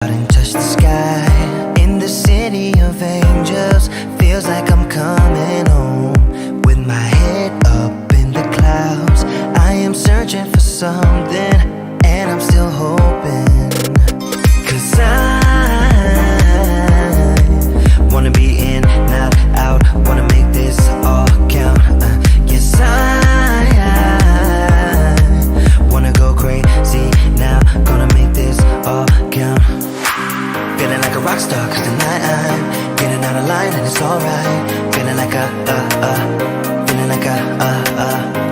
and touch the sky in the city of angels. Feels like I'm coming home with my head up in the clouds. I am searching for something and I'm still hoping, 'cause I wanna be in, not out, wanna make this all count. Yes, I wanna go crazy now, gonna make this all count. Feeling like a rock star 'cause tonight I'm getting out of line and it's alright. Feeling like feeling like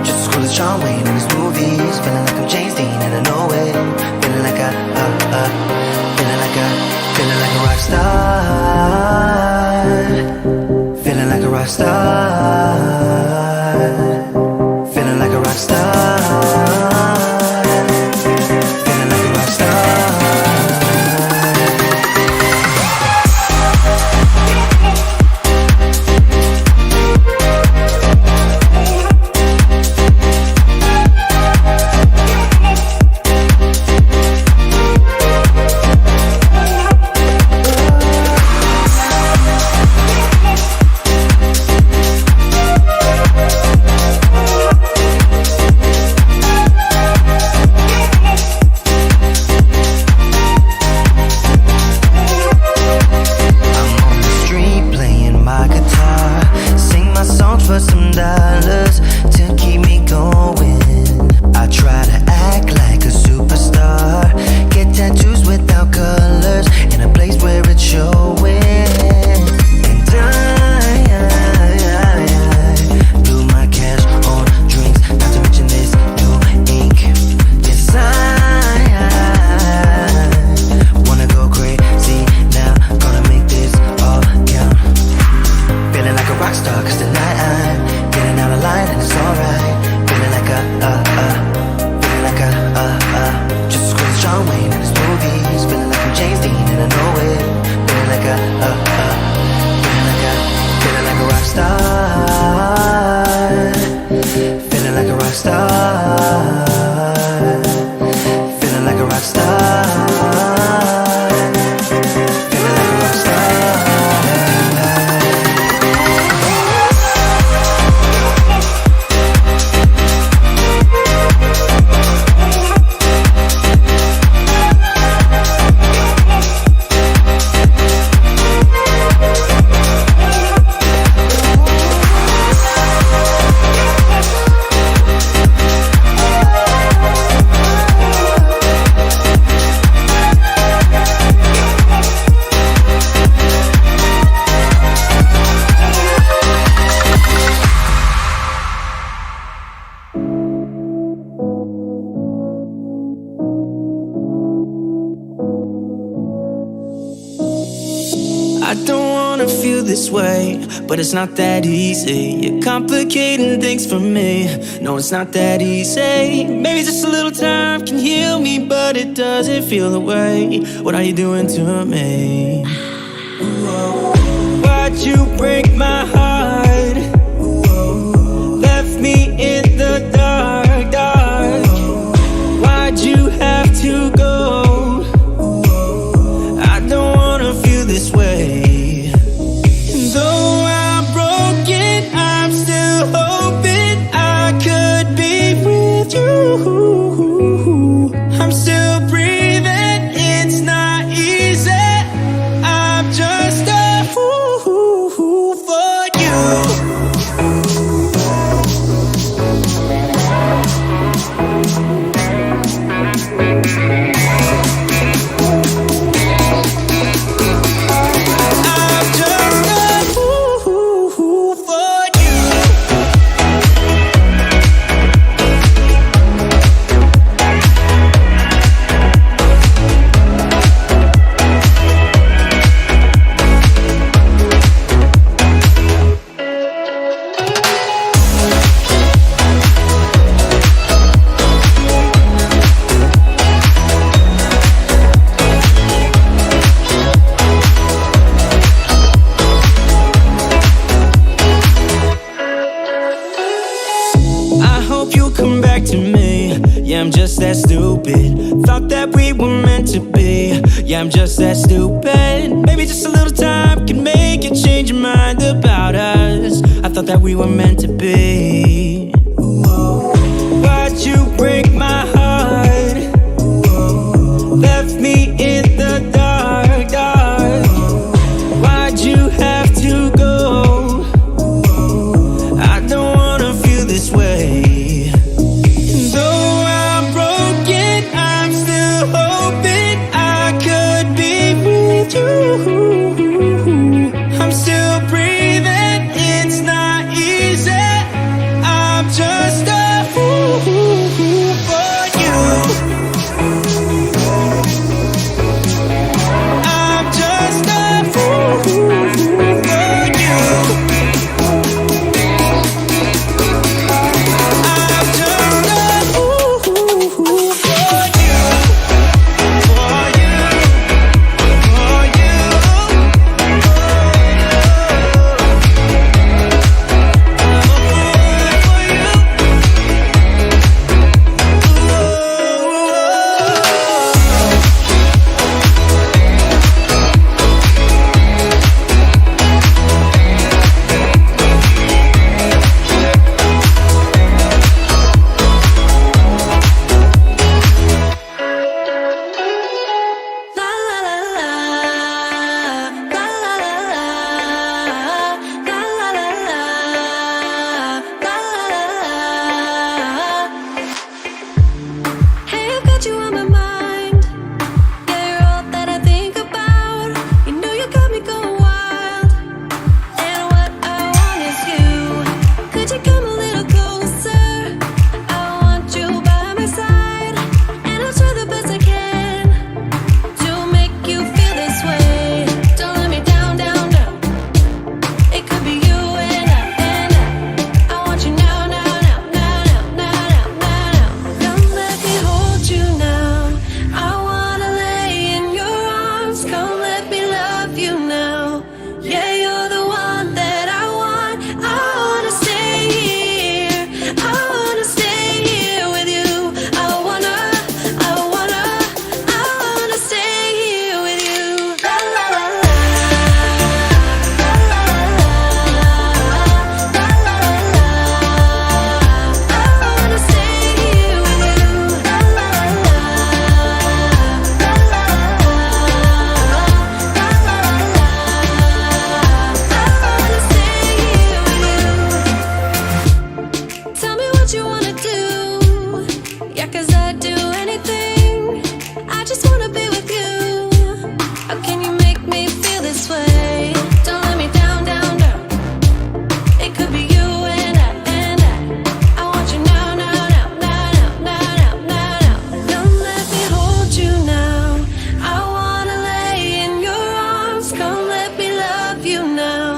just as cool as John Wayne in his movies. Feeling like I'm James Dean and I know it. Feeling like feeling like a rock star. Feeling like a rock star. Feeling like a rock star. Feeling like a rock star. But it's not that easy. You're complicating things for me. No, it's not that easy. Maybe just a little time can heal me, but it doesn't feel the way. What are you doing to me? Why'd you break my heart? Left me in the dark, dark. Why'd you have to go? I don't wanna feel this way. I'm still breathing, it's not easy. I'm just a fool for you. Yeah, I'm just that stupid. Thought that we were meant to be. Yeah, I'm just that stupid. Maybe just a little time can make you change your mind about us. I thought that we were meant to be. Why'd you break my heart? Left me in the dark, dark. Why'd you have to go? I don't wanna feel this way. Though I'm broken, I'm still hoping I could be with you. I'm still breathing, it's not easy. I'm just a fool for you. I'm just a fool for you. I'm just a fool for you. For you. For you. Hey, I've got you on my mind. Yeah, you're all that I think about. You know you got me going wild. And what I want is you. Could you come a little closer? I want you by my side. And I'll try the best I can to make you feel this way. Don't let me down, down, down. It could be you and I want you now, now, now, now, now, now, now, now. Come let me hold you now. I wanna lay in your arms. Come let me love you now. Yeah, you're the one that I want. I wanna stay here. I wanna stay here with you. I wanna stay here with you. La la la la. La la la la. La la la la. I wanna stay here with you. La la la la. La la la la. La la la la. I wanna stay here with you. Tell me what you wanna do. Yeah, 'cause I'd do anything. I just wanna be with you. How can you make me feel this way? Don't let me down, down, down. It could be you and I want you now, now, now, now, now, now, now, now. Come let me hold you now. I wanna lay in your arms. Come let me love you now.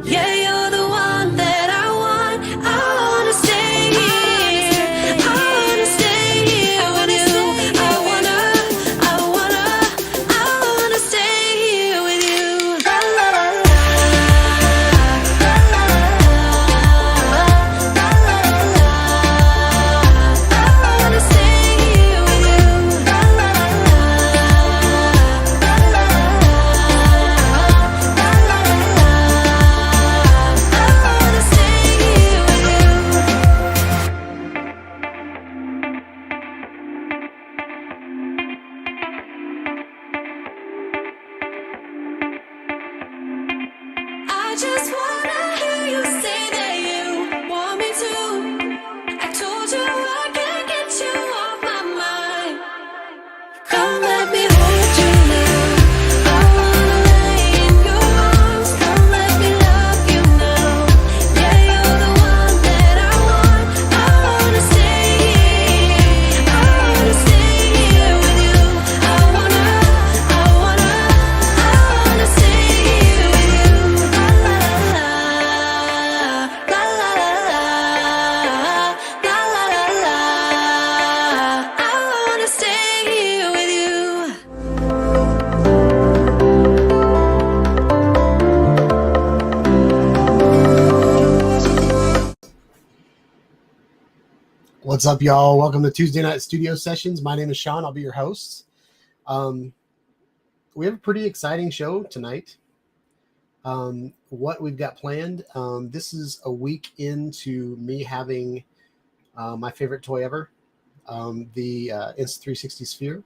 Yeah, you're the one that I want. I wanna stay here. I wanna stay here with you. I wanna stay here with you. La la la la. La la la la. La la la la. I wanna stay here with you. La la la la. La la la la. La la la la. I wanna stay here with you. I just wanna hear you say that you want me to. I told you I can't get you off my mind. Come let me hold you now. I wanna lay in your arms. Come let me love you now. Yeah, you're the one that I want. I wanna stay here. I wanna stay here with you. I wanna stay here with you. La la la la. La la la la. La la la la. I wanna stay here with you. What's up, y'all? Welcome to Tuesday Night Studio Sessions. My name is Sean. I'll be your host. we have a pretty exciting show tonight. What we've got planned, this is a week into me having my favorite toy ever, the Insta360 Sphere.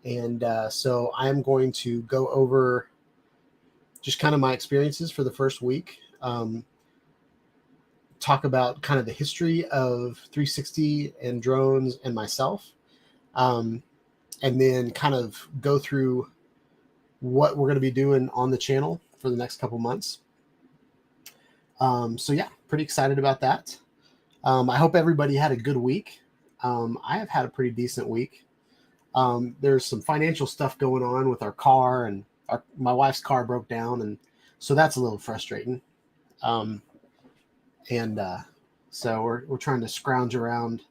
And so I'm going to go over just kind of my experiences for the first week, talk about kind of the history of 360 and drones and myself, and then kind of go through what we're going to be doing on the channel for the next couple months. So yeah, pretty excited about that. I hope everybody had a good week. I have had a pretty decent week. There's some financial stuff going on with our car, and my wife's car broke down, and so that's a little frustrating. So we're trying to scrounge around.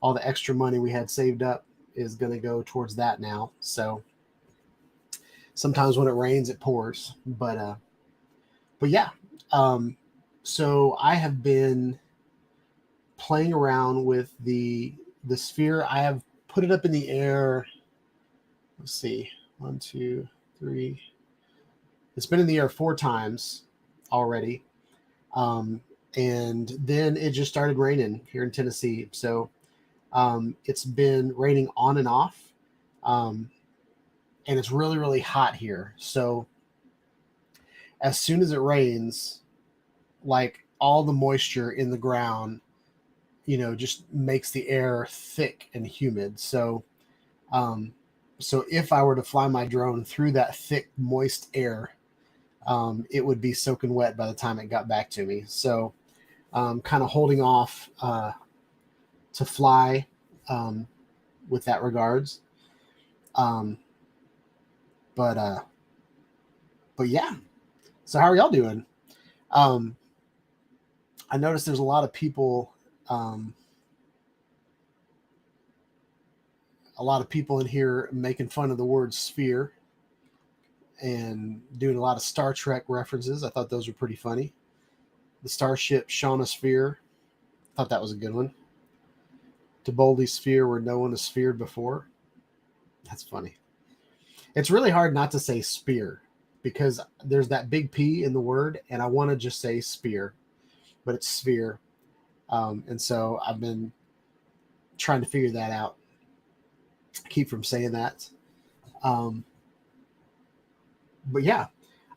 All the extra money we had saved up is going to go towards that now. So sometimes when it rains, it pours. But yeah. So I have been playing around with the Sphere. I have put it up in the air. Let's see, 1, 2, 3. It's been in the air 4 times already. And then it just started raining here in Tennessee. So it's been raining on and off. And it's really, really hot here. So as soon as it rains, like all the moisture in the ground, just makes the air thick and humid. So if I were to fly my drone through that thick, moist air, it would be soaking wet by the time it got back to me. So kind of holding off to fly with that regards. But yeah. So how are y'all doing? I noticed there's a lot of people in here making fun of the word sphere and doing a lot of Star Trek references. I thought those were pretty funny. The starship Shauna Sphere, thought that was a good one. To boldly sphere where no one has sphered before. That's funny. It's really hard not to say spear because there's that big P in the word, and I want to just say spear, but it's sphere. And so I've been trying to figure that out. Keep from saying that. But yeah,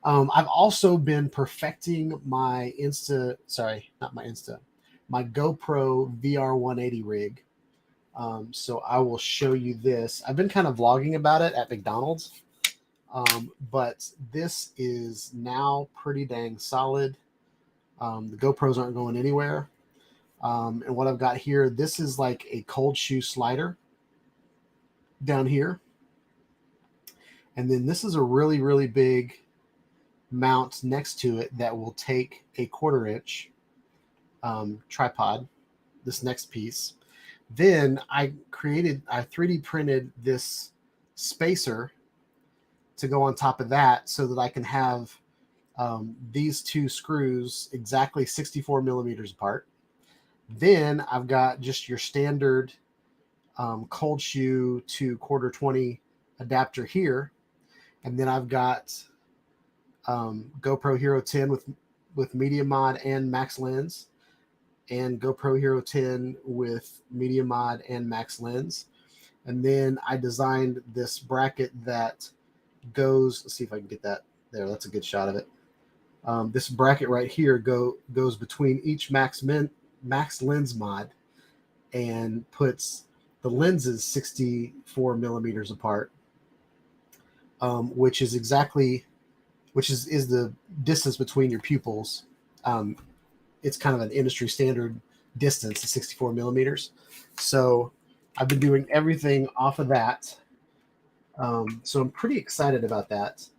I've also been perfecting my my GoPro Vr 180 rig. So I will show you this. I've been kind of vlogging about it at McDonald's, but this is now pretty dang solid. The GoPros aren't going anywhere. And what I've got here, this is like a cold shoe slider down here. And then this is a really, really big mount next to it that will take a 1/4 inch tripod, this next piece. Then I 3D printed this spacer to go on top of that so that I can have these 2 screws exactly 64 millimeters apart. Then I've got just your standard cold shoe to 1/4 20 adapter here. And then I've got GoPro Hero 10 with media mod and max lens, and GoPro Hero 10 with media mod and max lens. And then I designed this bracket that goes, let's see if I can get that there. That's a good shot of it. This bracket right here goes between each max lens mod and puts the lenses 64 millimeters apart, which is the distance between your pupils. It's kind of an industry standard distance of 64 millimeters. So I've been doing everything off of that. So I'm pretty excited about that.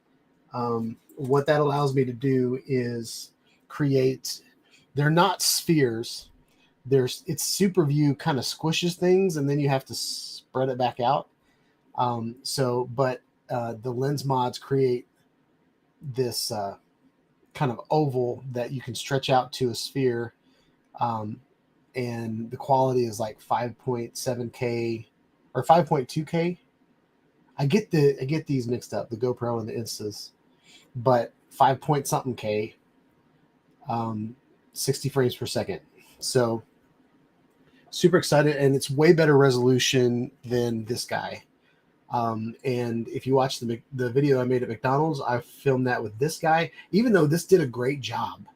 What that allows me to do is create, they're not spheres. It's super view kind of squishes things, and then you have to spread it back out. But the lens mods create this kind of oval that you can stretch out to a sphere. And the quality is like 5.7K or 5.2K. I get these mixed up, the GoPro and the Instas, but 5 point something K, 60 frames per second. So super excited, and it's way better resolution than this guy. And if you watch the video I made at McDonald's, I filmed that with this guy. Even though this did a great job,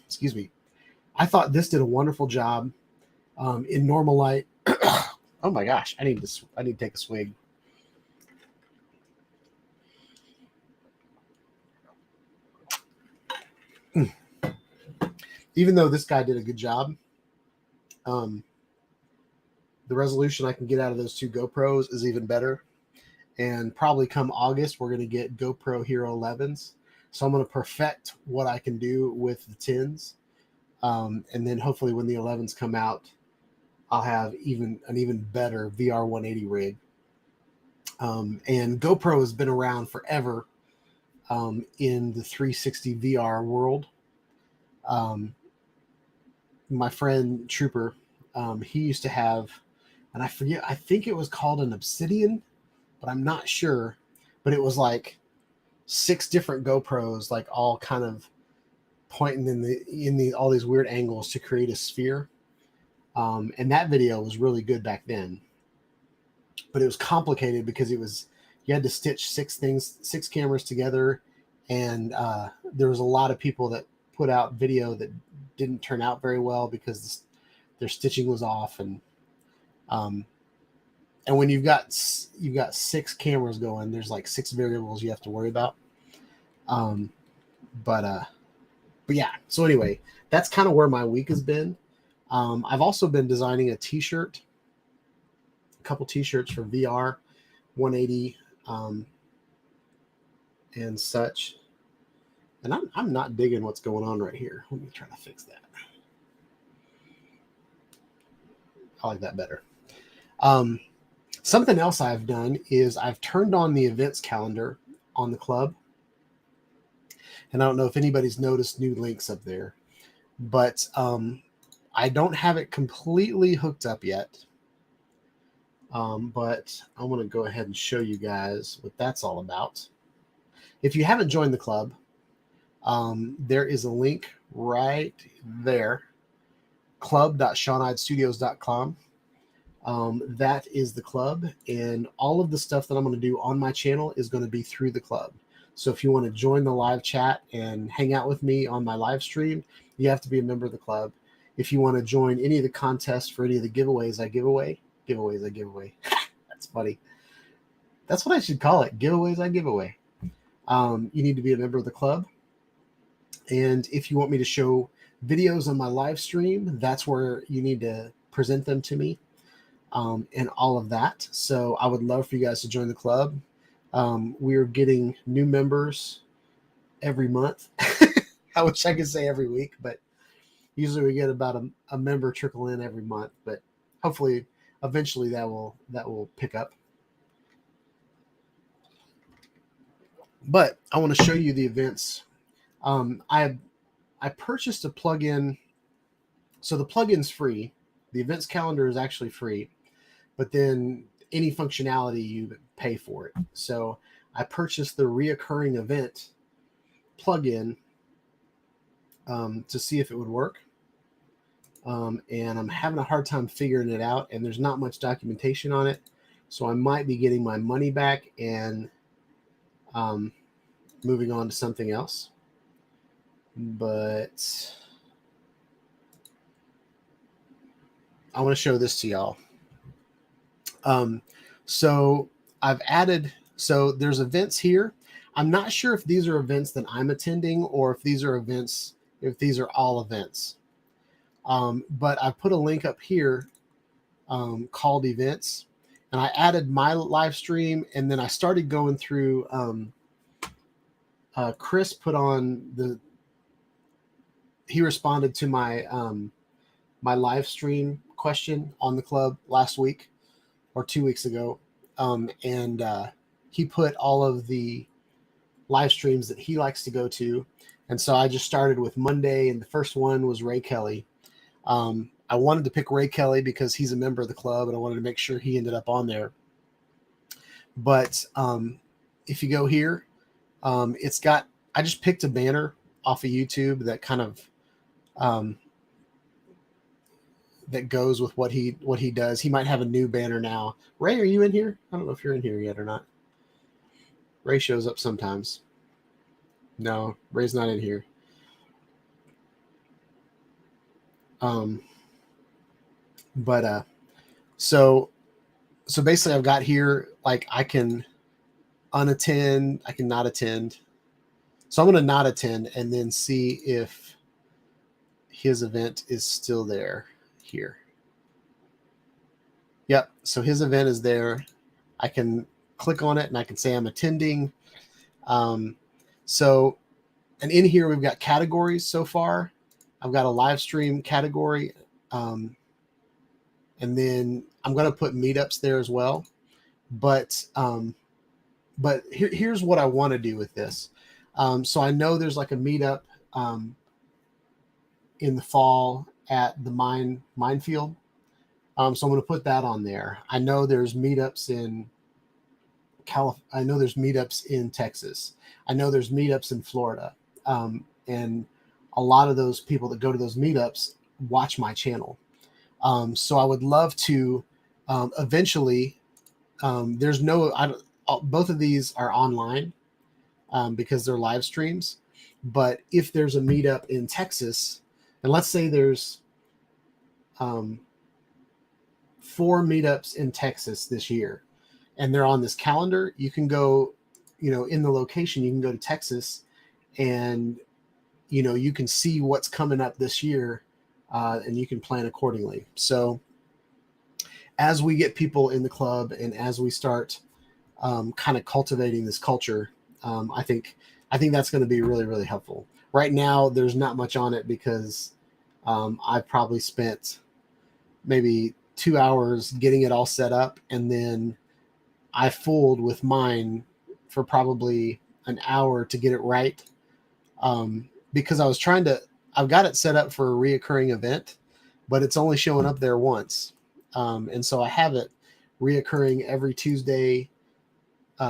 excuse me, I thought this did a wonderful job in normal light. Oh my gosh, I need to take a swig. Even though this guy did a good job, the resolution I can get out of those two GoPros is even better. And probably come August, we're going to get GoPro Hero 11s. So I'm going to perfect what I can do with the 10s. And then hopefully when the 11s come out, I'll have an even better VR 180 rig. And GoPro has been around forever in the 360 VR world. My friend Trooper, he used to have, and I forget, I think it was called an Obsidian, but I'm not sure. But it was like 6 different GoPros, like all kind of pointing in all these weird angles to create a sphere. And that video was really good back then. But it was complicated because you had to stitch 6 cameras together, and there was a lot of people that put out video that didn't turn out very well because their stitching was off, and when you've got 6 cameras going, there's like 6 variables you have to worry about. But yeah. So anyway, that's kind of where my week has been. I've also been designing a couple t-shirts for VR 180 and such. And I'm not digging what's going on right here. Let me try to fix that. I like that better. Something else I've done is I've turned on the events calendar on the club. And I don't know if anybody's noticed new links up there, but I don't have it completely hooked up yet. But I want to go ahead and show you guys what that's all about. If you haven't joined the club, there is a link right there, club.SeanIdeStudios.com. That is the club, and all of the stuff that I'm going to do on my channel is going to be through the club. So if you want to join the live chat and hang out with me on my live stream, you have to be a member of the club. If you want to join any of the contests for any of the giveaways I give away, that's funny. That's what I should call it, giveaways I give away. You need to be a member of the club. And if you want me to show videos on my live stream, that's where you need to present them to me, and all of that. So I would love for you guys to join the club. We're getting new members every month. I wish I could say every week, but usually we get about a member trickle in every month. But hopefully, eventually that will pick up. But I want to show you the events. I purchased a plugin. So the plugin's free. The events calendar is actually free, but then any functionality you pay for it. So I purchased the reoccurring event plugin to see if it would work. And I'm having a hard time figuring it out, and there's not much documentation on it. So I might be getting my money back and moving on to something else. But I want to show this to y'all. So I've added, so there's events here. I'm not sure if these are events that I'm attending or if these are events, if these are all events. But I put a link up here called events, and I added my live stream, and then I started going through, Chris put on he responded to my, my live stream question on the club last week or 2 weeks ago. And he put all of the live streams that he likes to go to. And so I just started with Monday, and the first one was Ray Kelly. I wanted to pick Ray Kelly because he's a member of the club, and I wanted to make sure he ended up on there. But if you go here, it's got, I just picked a banner off of YouTube that kind of that goes with what he does. He might have a new banner now. Ray, are you in here? I don't know if you're in here yet or not. Ray shows up sometimes. No, Ray's not in here. But so basically I've got here, like, I can unattend, I can not attend. So I'm going to not attend and then see if his event is still there here. Yep. So his event is there. I can click on it and I can say I'm attending. So, and in here we've got categories so far. I've got a live stream category. And then I'm going to put meetups there as well. But here's what I want to do with this. So I know there's like a meetup in the fall at the minefield. So I'm going to put that on there. I know there's meetups in I know there's meetups in Texas. I know there's meetups in Florida. And a lot of those people that go to those meetups watch my channel. So I would love to eventually, there's no, both of these are online because they're live streams. But if there's a meetup in Texas, and let's say there's 4 meetups in Texas this year, and they're on this calendar, you can go, in the location, you can go to Texas and, you can see what's coming up this year and you can plan accordingly. So as we get people in the club and as we start kind of cultivating this culture, I think that's going to be really, really helpful. Right now, there's not much on it because I've probably spent maybe 2 hours getting it all set up, and then I fooled with mine for probably an hour to get it right, because I've got it set up for a reoccurring event, but it's only showing up there once. And so I have it reoccurring every Tuesday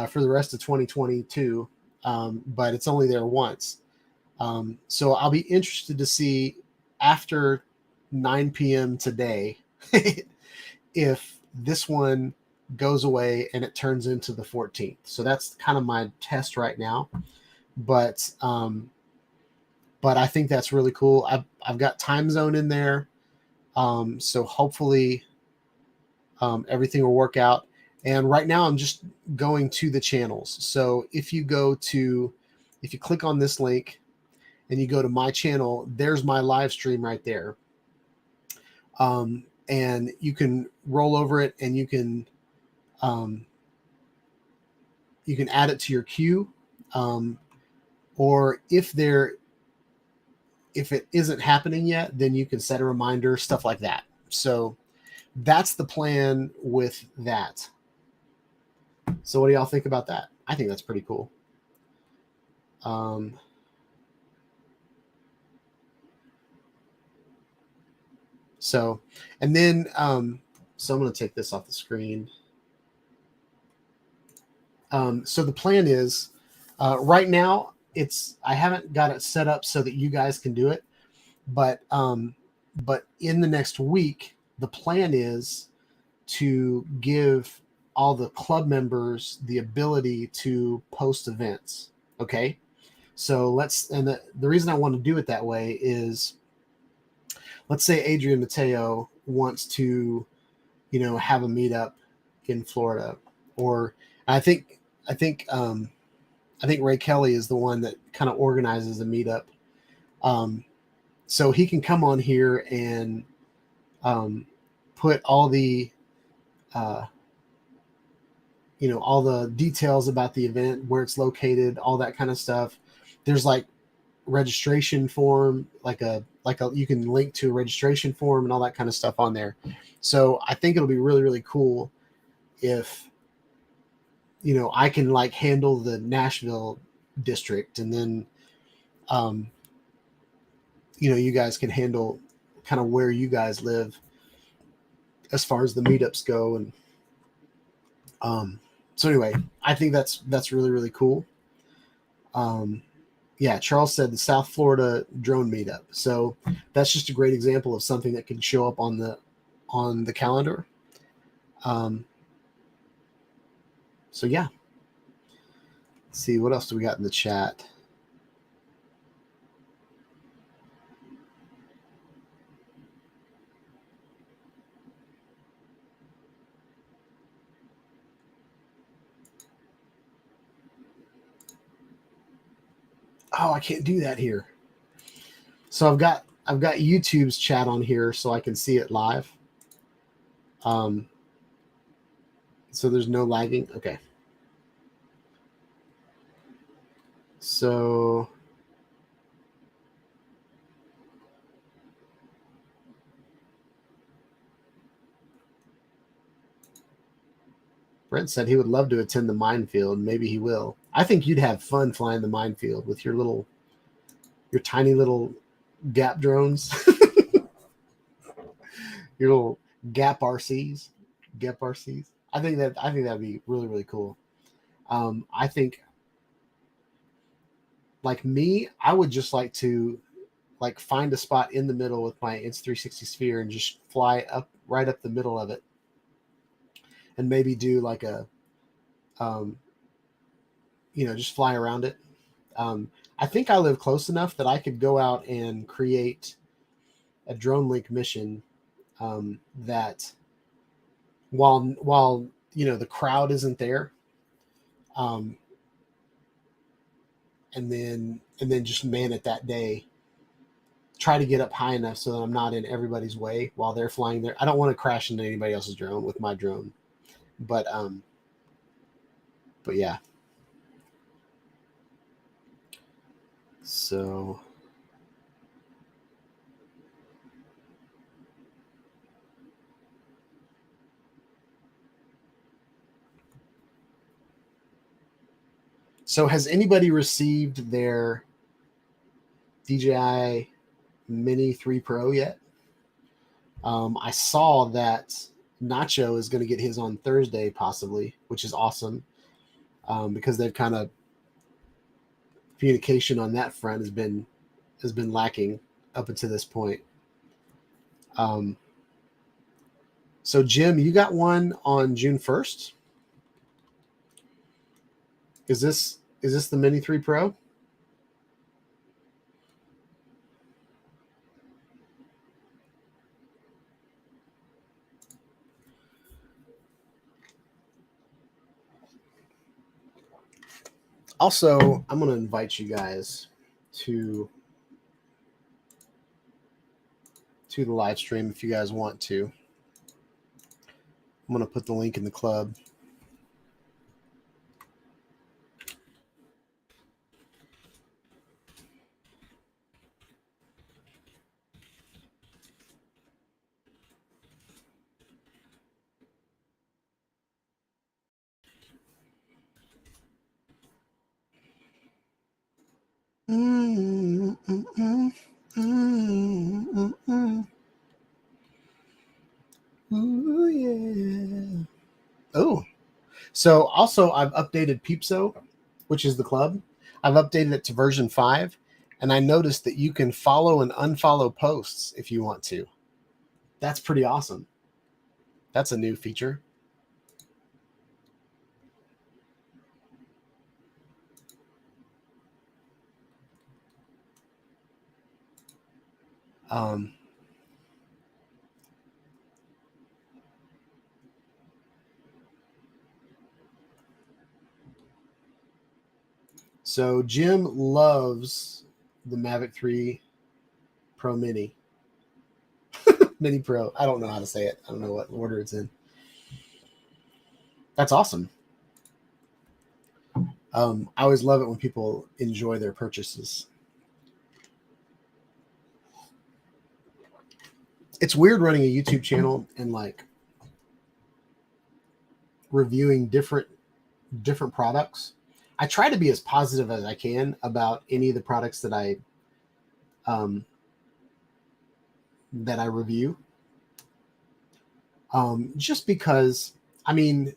for the rest of 2022, but it's only there once. So I'll be interested to see after 9 p.m. today if this one goes away and it turns into the 14th. So that's kind of my test right now. But I think that's really cool. I've got time zone in there. So hopefully everything will work out. And right now I'm just going to the channels. So if you click on this link and you go to my channel, there's my live stream right there. And you can roll over it and you can add it to your queue. Or if it isn't happening yet, then you can set a reminder, stuff like that. So that's the plan with that. So what do y'all think about that? I think that's pretty cool. So, and then, so I'm going to take this off the screen. So the plan is, right now I haven't got it set up so that you guys can do it, but in the next week, the plan is to give all the club members the ability to post events. Okay. So the reason I want to do it that way is, let's say Adrian Mateo wants to, have a meetup in Florida, or I think Ray Kelly is the one that kind of organizes a meetup. So he can come on here and put all the all the details about the event, where it's located, all that kind of stuff. There's like registration form, you can link to a registration form and all that kind of stuff on there. So I think it'll be really, really cool if I can like handle the Nashville district, and then you guys can handle kind of where you guys live as far as the meetups go. And So anyway, I think that's really, really cool. Yeah, Charles said the South Florida drone meetup. So that's just a great example of something that can show up on the calendar. So yeah. Let's see, what else do we got in the chat? Oh, I can't do that here. So I've got YouTube's chat on here so I can see it live. So there's no lagging. Okay. So Brent said he would love to attend the minefield. Maybe he will. I think you'd have fun flying the minefield with your tiny little gap drones. Your little gap RCs. I think that'd be really, really cool. I think, like me, I would just like to find a spot in the middle with my Insta360 Sphere and just fly up right up the middle of it, and maybe do like a just fly around it. I think I live close enough that I could go out and create a drone link mission that while the crowd isn't there, and then just man it that day. Try to get up high enough so that I'm not in everybody's way while they're flying there. I don't want to crash into anybody else's drone with my drone, but yeah. So has anybody received their DJI Mini 3 Pro yet? I saw that Nacho is going to get his on Thursday, possibly, which is awesome, because they've kind of communication on that front has been lacking up until this point. So Jim, you got one on June 1st. Is this the Mini 3 Pro? Also, I'm going to invite you guys to the live stream if you guys want to. I'm going to put the link in the club. Ooh, yeah. Oh, so also I've updated Peepso, which is the club. I've updated it to version 5, and I noticed that you can follow and unfollow posts if you want to. That's pretty awesome. That's a new feature. So Jim loves the Mavic 3 Pro Mini. Mini Pro. I don't know how to say it. I don't know what order it's in. That's awesome. I always love it when people enjoy their purchases. It's weird running a YouTube channel and like reviewing different products. I try to be as positive as I can about any of the products that I review. Just because, I mean,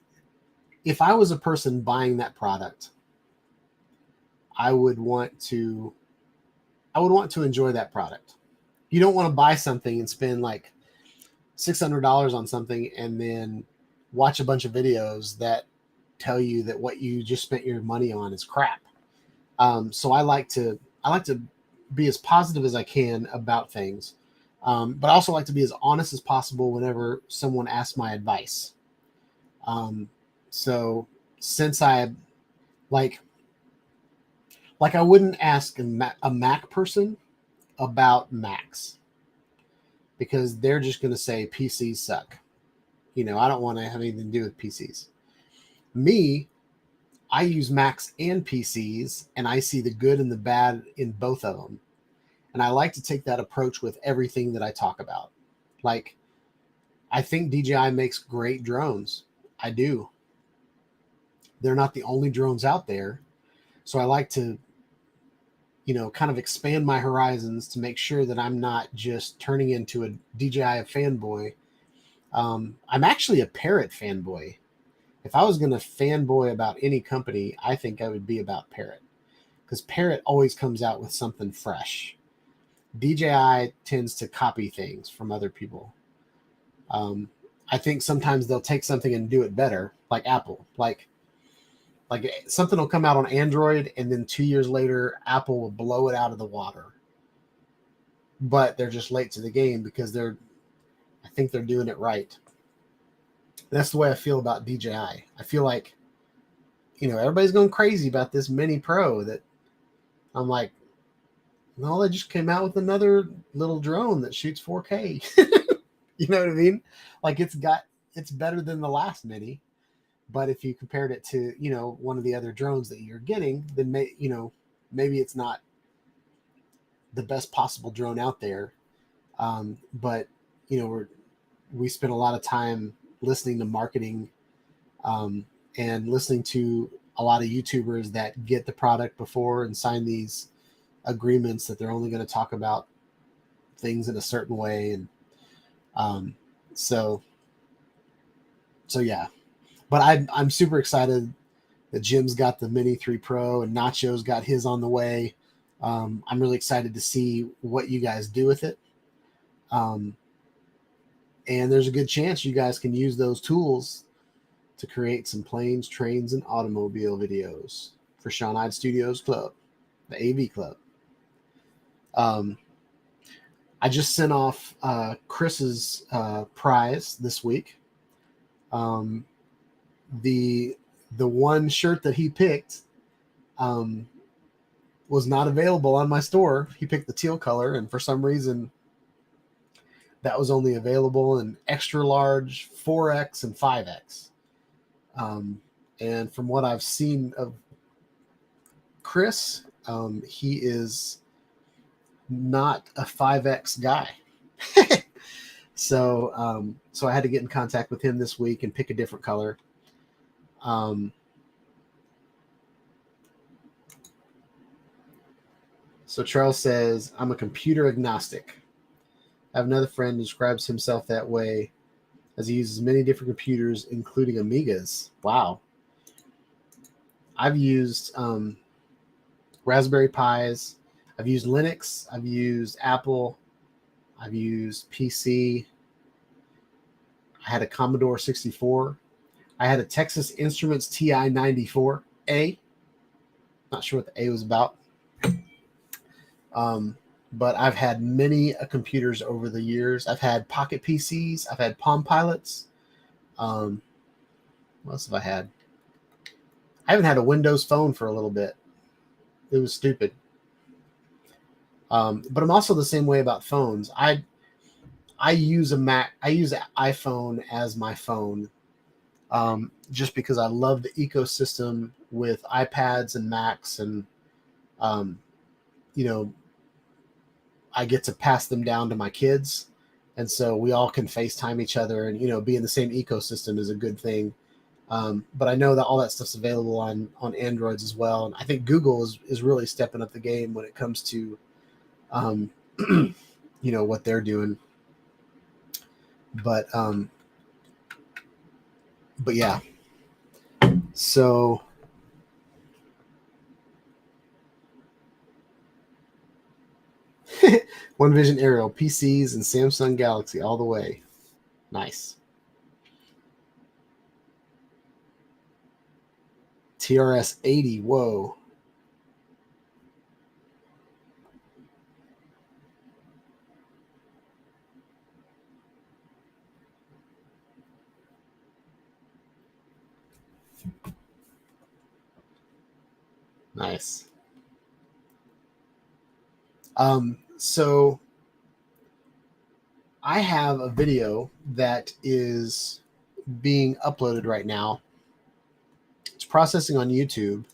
if I was a person buying that product, I would want to enjoy that product. You don't want to buy something and spend like $600 on something and then watch a bunch of videos that tell you that what you just spent your money on is crap. So I like to be as positive as I can about things, but I also like to be as honest as possible whenever someone asks my advice. So since I like I wouldn't ask a Mac person about Macs because they're just going to say PCs suck. You know, I don't want to have anything to do with PCs. Me, I use Macs and PCs, and I see the good and the bad in both of them. And I like to take that approach with everything that I talk about. Like, I think DJI makes great drones. I do. They're not the only drones out there. So I like to, you know, kind of expand my horizons to make sure that I'm not just turning into a DJI fanboy. I'm actually a Parrot fanboy. If I was going to fanboy about any company, I think I would be about Parrot, because Parrot always comes out with something fresh. DJI tends to copy things from other people. I think sometimes they'll take something and do it better, like Apple. Like something will come out on Android, and then 2 years later, Apple will blow it out of the water. But they're just late to the game because I think they're doing it right. That's the way I feel about DJI. I feel like, you know, everybody's going crazy about this Mini Pro that I'm like, no, they just came out with another little drone that shoots 4K. You know what I mean? Like it's better than the last Mini. But if you compared it to, you know, one of the other drones that you're getting, then maybe it's not the best possible drone out there. But, you know, we spend a lot of time listening to marketing and listening to a lot of YouTubers that get the product before and sign these agreements that they're only going to talk about things in a certain way. And so yeah. But I'm super excited that Jim's got the Mini 3 Pro and Nacho's got his on the way. I'm really excited to see what you guys do with it. And there's a good chance you guys can use those tools to create some planes, trains, and automobile videos for Sean Hyde Studios Club, the AV Club. I just sent off Chris's prize this week. The one shirt that he picked was not available on my store. He picked the teal color, and for some reason that was only available in extra large, 4X, and 5X. And from what I've seen of Chris, he is not a 5X guy. So I had to get in contact with him this week and pick a different color. So Charles says, I'm a computer agnostic. I have another friend who describes himself that way, as he uses many different computers, including Amigas. Wow. I've used Raspberry Pis. I've used Linux. I've used Apple. I've used PC. I had a Commodore 64. I had a Texas Instruments TI-94A. Not sure what the A was about. But I've had many computers over the years. I've had Pocket PCs. I've had Palm Pilots. What else have I had? I haven't had a Windows phone for a little bit. It was stupid. But I'm also the same way about phones. I use a Mac. I use an iPhone as my phone, just because I love the ecosystem with iPads and Macs, and you know, I get to pass them down to my kids, and so we all can FaceTime each other, and you know, be in the same ecosystem is a good thing. But I know that all that stuff's available on Androids as well, and I think Google is really stepping up the game when it comes to you know, what they're doing. But yeah. So One Vision Aerial, PCs, and Samsung Galaxy all the way. Nice. TRS 80, whoa. Nice. So I have a video that is being uploaded right now. It's processing on YouTube,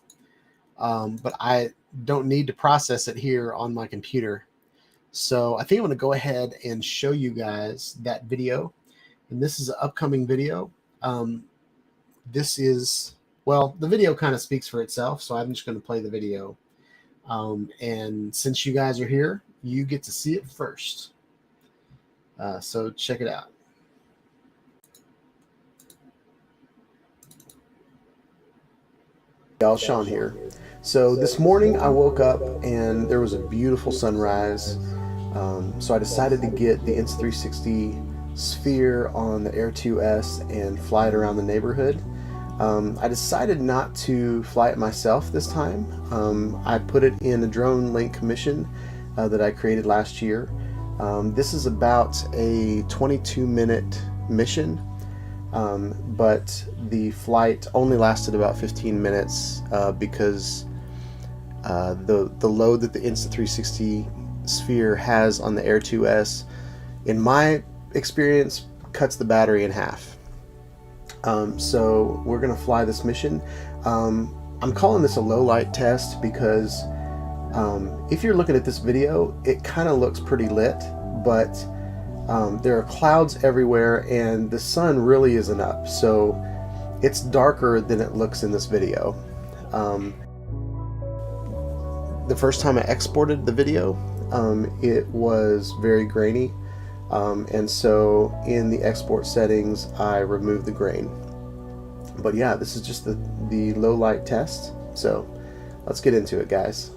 but I don't need to process it here on my computer. So I think I'm going to go ahead and show you guys that video. And this is an upcoming video. This is, well, the video kind of speaks for itself, so I'm just going to play the video. And since you guys are here, you get to see it first. So check it out. Y'all, Sean here. So this morning I woke up and there was a beautiful sunrise. So I decided to get the Insta360 Sphere on the Air 2S and fly it around the neighborhood. I decided not to fly it myself this time. I put it in a drone link commission that I created last year. This is about a 22-minute mission, but the flight only lasted about 15 minutes because the load that the Insta360 Sphere has on the Air 2S, in my experience, cuts the battery in half. So we're gonna fly this mission. I'm calling this a low light test because if you're looking at this video, it kind of looks pretty lit, but there are clouds everywhere and the sun really isn't up, so it's darker than it looks in this video. The first time I exported the video, it was very grainy, and so in the export settings I removed the grain. But yeah, this is just the low light test, so let's get into it, guys.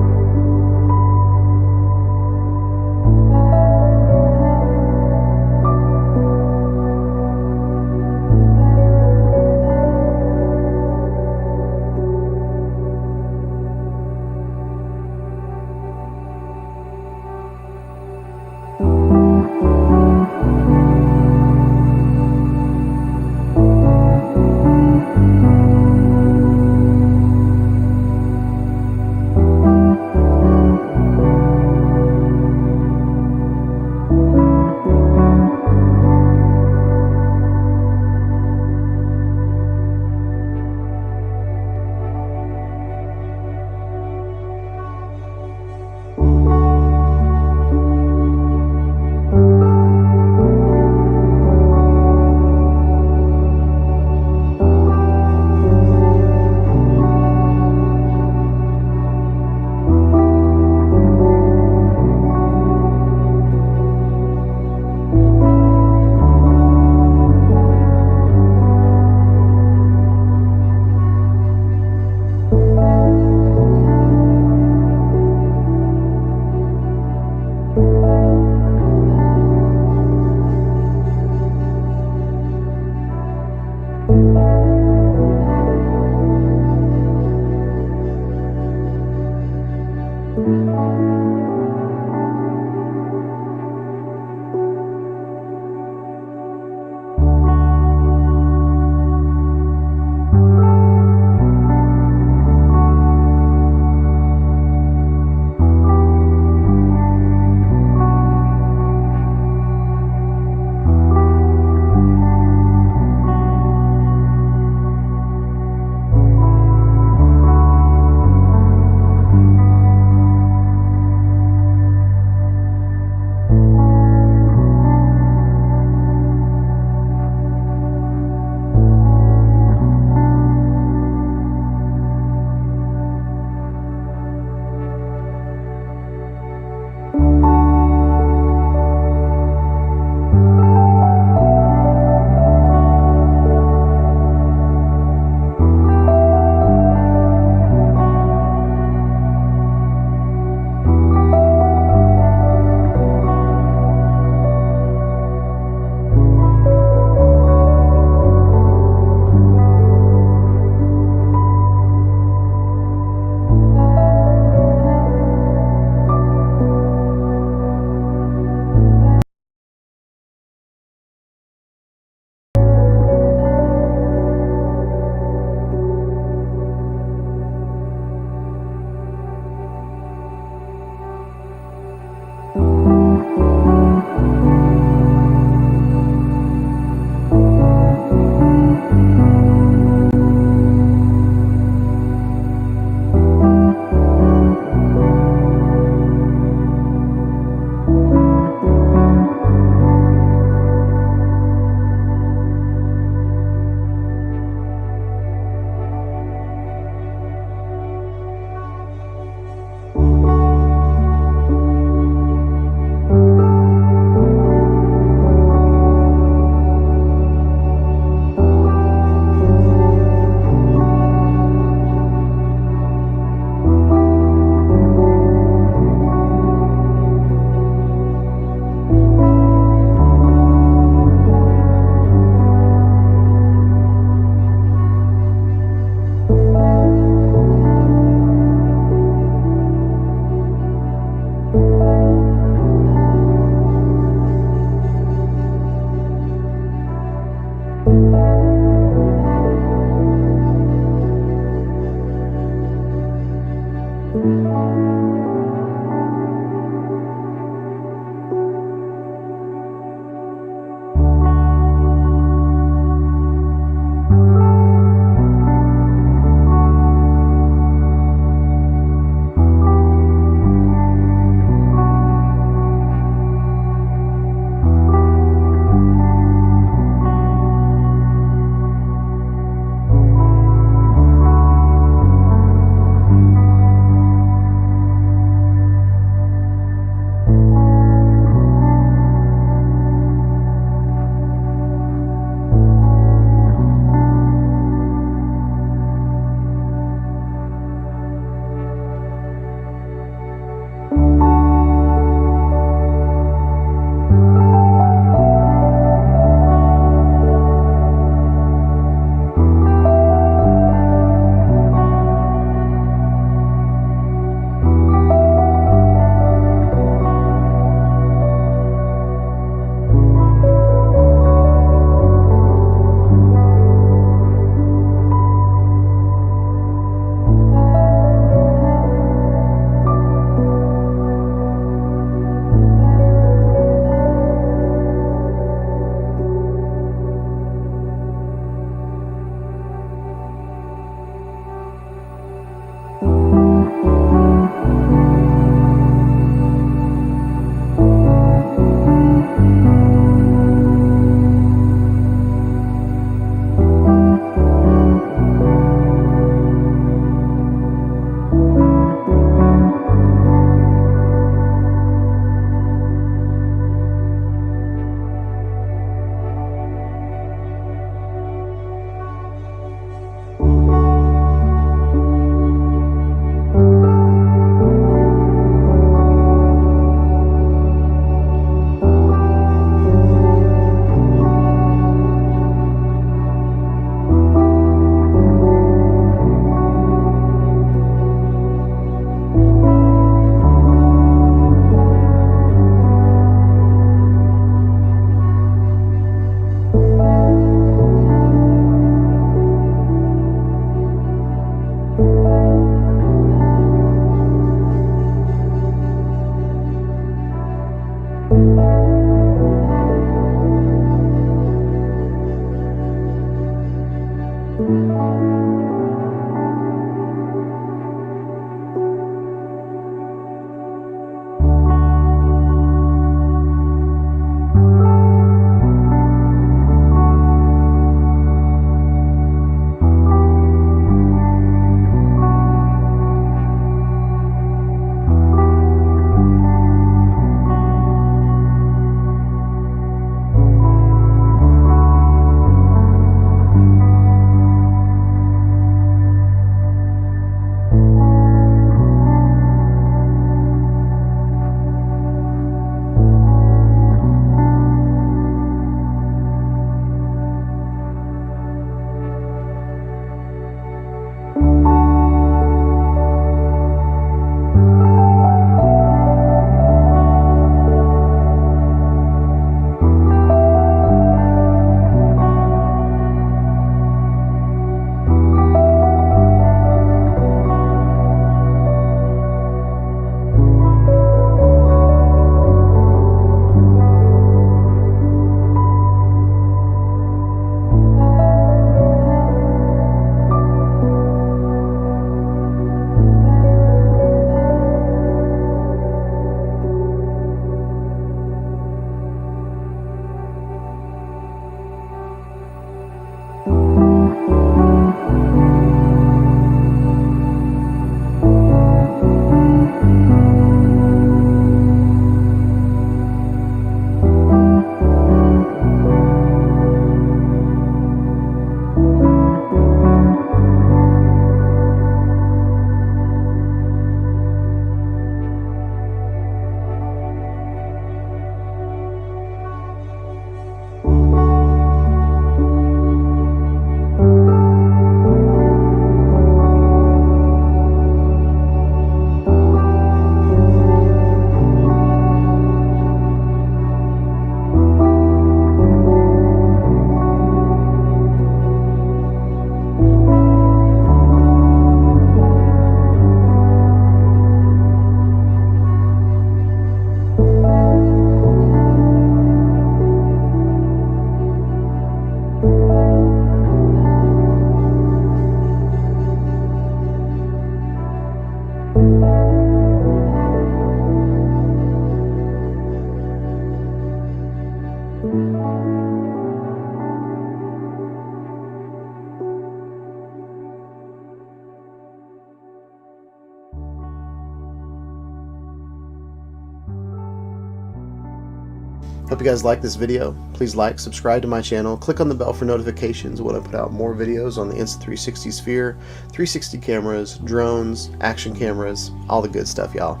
Hope you guys like this video. Please like, subscribe to my channel, click on the bell for notifications when I put out more videos on the Insta360 Sphere, 360 cameras, drones, action cameras, all the good stuff, y'all.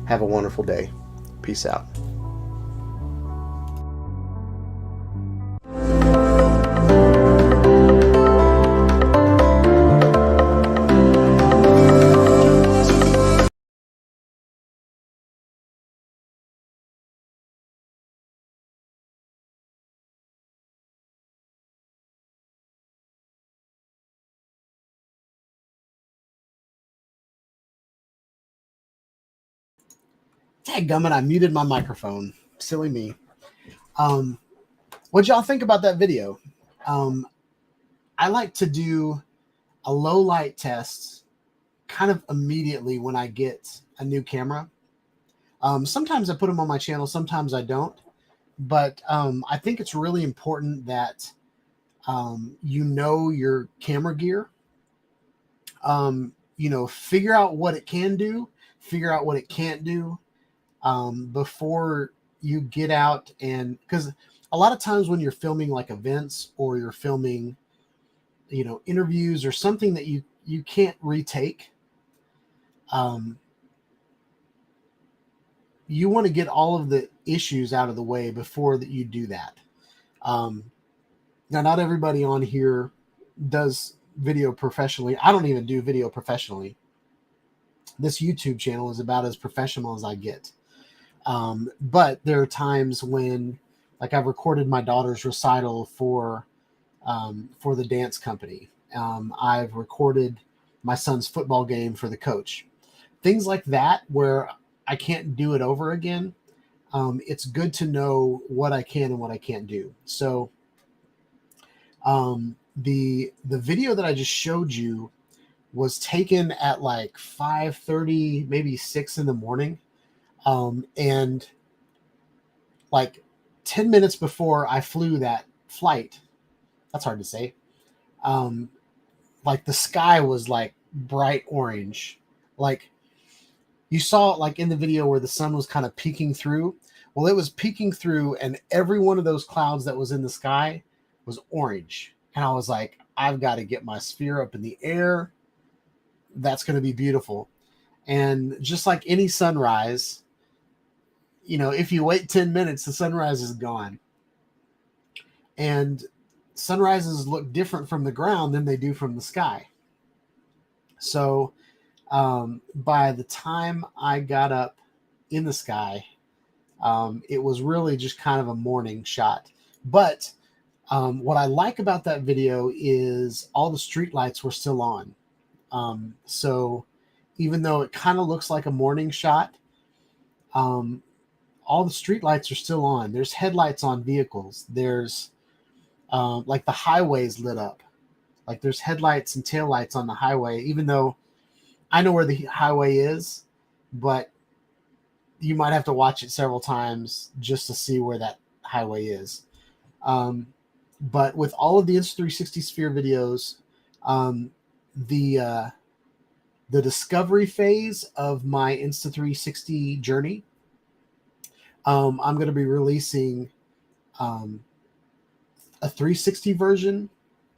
Have a wonderful day. Peace out. Dadgummit, I muted my microphone. Silly me. What y'all think about that video? I like to do a low light test kind of immediately when I get a new camera. Sometimes I put them on my channel, sometimes I don't. But I think it's really important that you know your camera gear. You know, figure out what it can do, figure out what it can't do before you get out. And because a lot of times when you're filming like events or you're filming, you know, interviews or something that you can't retake, you want to get all of the issues out of the way before that you do that. Now, not everybody on here does video professionally. I don't even do video professionally. This YouTube channel is about as professional as I get. But there are times when, like, I've recorded my daughter's recital for the dance company. I've recorded my son's football game for the coach. Things like that where I can't do it over again. It's good to know what I can and what I can't do. So the video that I just showed you was taken at like 5:30, maybe 6 in the morning. And like 10 minutes before I flew that flight, that's hard to say. Like the sky was like bright orange. Like you saw like in the video where the sun was kind of peeking through. Well, it was peeking through and every one of those clouds that was in the sky was orange. And I was like, I've got to get my sphere up in the air. That's going to be beautiful. And just like any sunrise, you know, if you wait 10 minutes, the sunrise is gone. And sunrises look different from the ground than they do from the sky. So by the time I got up in the sky, it was really just kind of a morning shot. But what I like about that video is all the street lights were still on. So even though it kind of looks like a morning shot, all the street lights are still on. There's headlights on vehicles. There's like the highways lit up. Like there's headlights and taillights on the highway, even though I know where the highway is, but you might have to watch it several times just to see where that highway is. But with all of the Insta360 Sphere videos, the discovery phase of my Insta360 journey, I'm going to be releasing a 360 version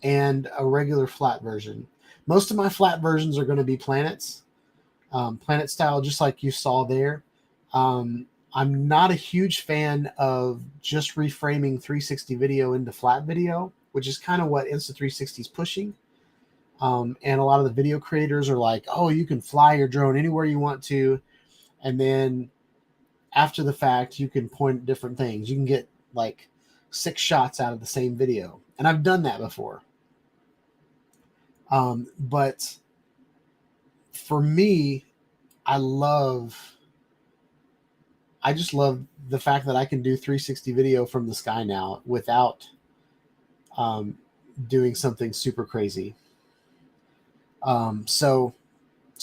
and a regular flat version. Most of my flat versions are going to be planets, planet style, just like you saw there. I'm not a huge fan of just reframing 360 video into flat video, which is kind of what Insta360 is pushing. And a lot of the video creators are like, oh, you can fly your drone anywhere you want to. And then after the fact, you can point at different things. You can get like 6 shots out of the same video. And I've done that before. But for me, I just love the fact that I can do 360 video from the sky now without doing something super crazy. So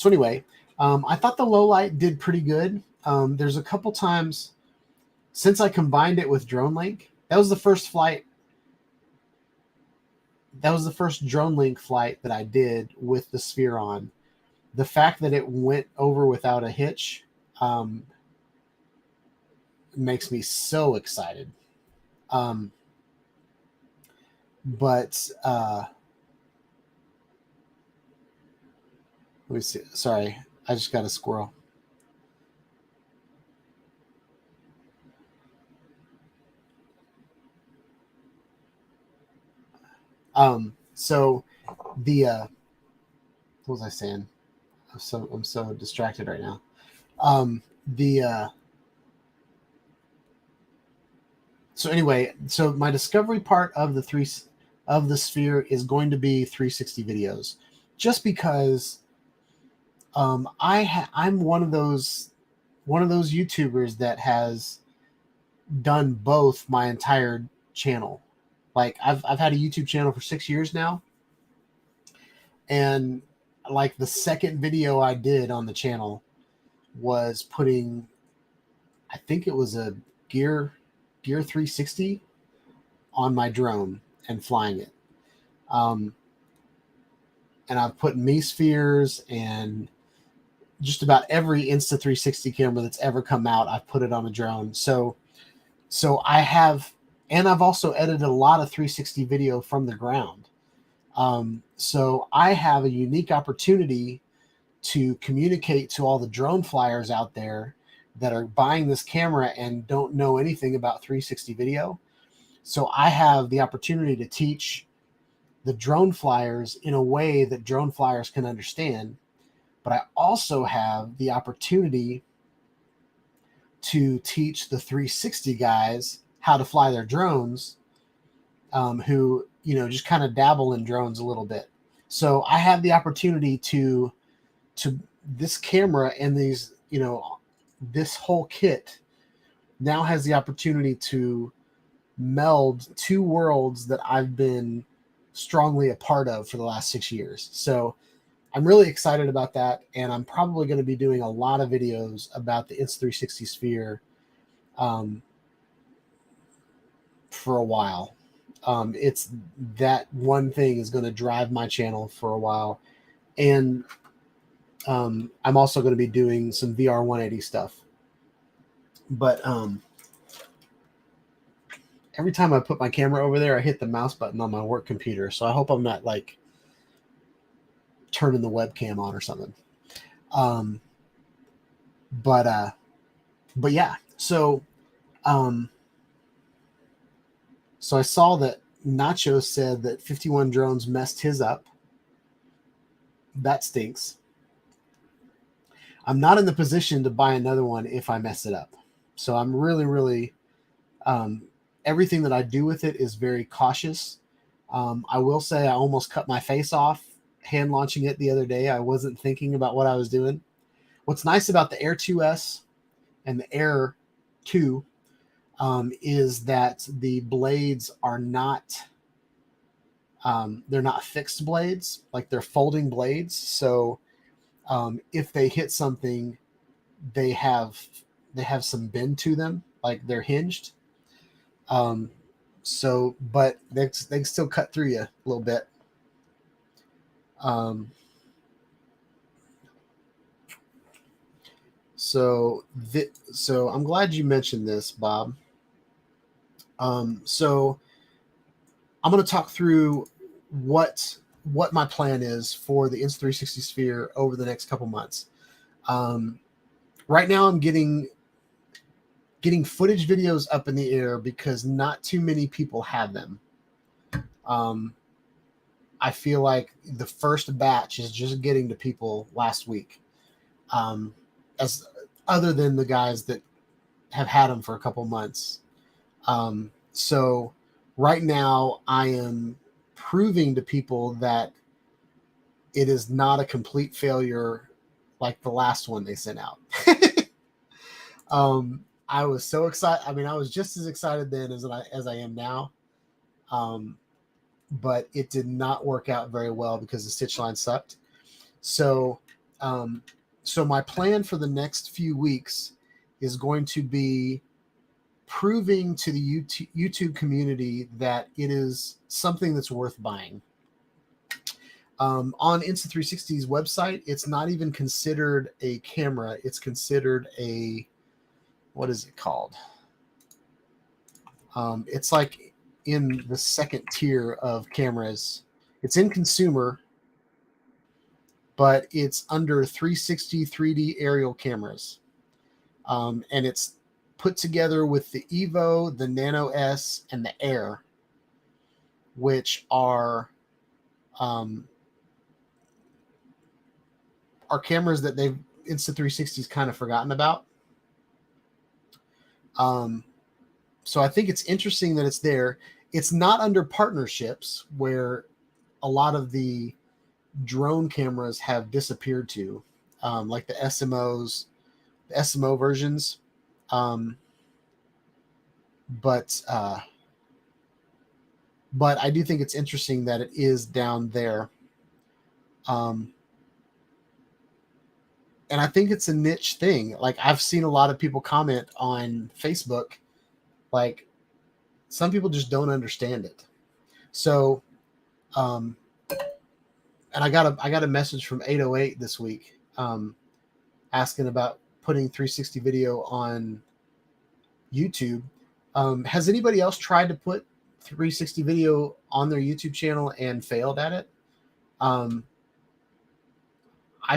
anyway, I thought the low light did pretty good. There's a couple times since I combined it with Drone Link. That was the first flight. That was the first Drone Link flight that I did with the Sphere on. The fact that it went over without a hitch makes me so excited. But let me see. Sorry, I just got a squirrel. So the what was I saying? I'm so distracted right now. So anyway, so my discovery part of the Sphere is going to be 360 videos, just because I'm one of those YouTubers that has done both my entire channel. Like I've had a YouTube channel for 6 years now, and like the second video I did on the channel was putting, I think it was a Gear 360 on my drone and flying it. And I've put spheres and just about every Insta360 camera that's ever come out, I've put it on a drone. So I have, and I've also edited a lot of 360 video from the ground. So I have a unique opportunity to communicate to all the drone flyers out there that are buying this camera and don't know anything about 360 video. So I have the opportunity to teach the drone flyers in a way that drone flyers can understand. But I also have the opportunity to teach the 360 guys how to fly their drones, who, you know, just kind of dabble in drones a little bit. So I have the opportunity to this camera and these, you know, this whole kit now has the opportunity to meld two worlds that I've been strongly a part of for the last 6 years. So I'm really excited about that, and I'm probably going to be doing a lot of videos about the Insta360 Sphere for a while. It's that one thing is going to drive my channel for a while, and I'm also going to be doing some VR 180 stuff. But every time I put my camera over there, I hit the mouse button on my work computer. So I hope I'm not like turning the webcam on or something. But yeah, so I saw that Nacho said that 51 Drones messed his up. That stinks. I'm not in the position to buy another one if I mess it up. So I'm really, everything that I do with it is very cautious. I will say I almost cut my face off hand launching it the other day. I wasn't thinking about what I was doing. What's nice about the Air 2S and the Air 2 is that the blades are not, they're not fixed blades, like they're folding blades. So if they hit something, they have some bend to them, like they're hinged. So, but they can still cut through you a little bit. So I'm glad you mentioned this, Bob. So I'm going to talk through what my plan is for the Insta360 Sphere over the next couple months. Right now I'm getting footage videos up in the air because not too many people have them. I feel like the first batch is just getting to people last week. As other than the guys that have had them for a couple months. So right now I am proving to people that it is not a complete failure like the last one they sent out. I was so excited. I mean, I was just as excited then as I am now. But it did not work out very well because the stitch line sucked. So my plan for the next few weeks is going to be proving to the YouTube community that it is something that's worth buying. On Insta360's website, it's not even considered a camera. It's considered a, what is it called? It's like in the second tier of cameras. It's in consumer, but it's under 360 3D aerial cameras. And it's put together with the Evo, the Nano S, and the Air, which are cameras that they've Insta360's kind of forgotten about. So I think it's interesting that it's there. It's not under partnerships where a lot of the drone cameras have disappeared to, like the SMOs, the SMO versions. But I do think it's interesting that it is down there. And I think it's a niche thing. Like, I've seen a lot of people comment on Facebook, like, some people just don't understand it. So, and I got a message from 808 this week, asking about putting 360 video on YouTube. Has anybody else tried to put 360 video on their YouTube channel and failed at it? I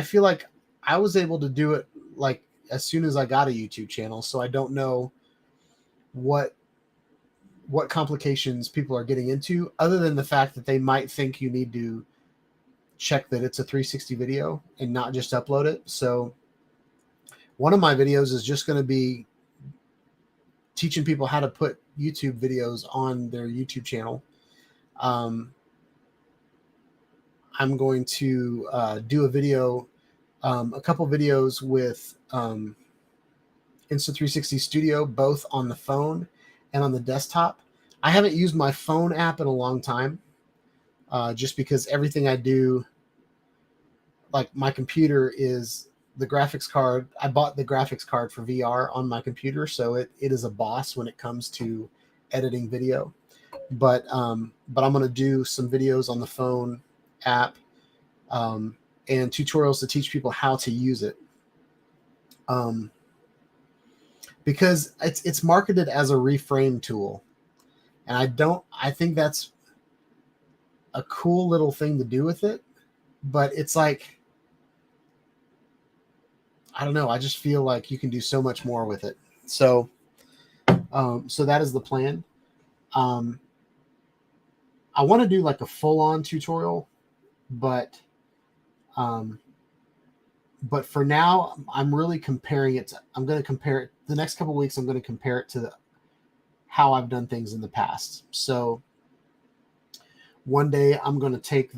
feel like I was able to do it like as soon as I got a YouTube channel, so I don't know what complications people are getting into, other than the fact that they might think you need to check that it's a 360 video and not just upload it. So one of my videos is just going to be teaching people how to put YouTube videos on their YouTube channel. I'm going to do a video, a couple videos with Insta360 Studio, both on the phone and on the desktop. I haven't used my phone app in a long time, just because everything I do, like my computer is the graphics card. I bought the graphics card for VR on my computer, so it is a boss when it comes to editing video. But I'm going to do some videos on the phone app, and tutorials to teach people how to use it. Because it's marketed as a reframe tool. And I think that's a cool little thing to do with it, but it's like, I don't know. I just feel like you can do so much more with it. So that is the plan. I want to do like a full-on tutorial, but for now, I'm really comparing it. I'm going to compare it the next couple of weeks. I'm going to compare it to how I've done things in the past. So one day I'm going to take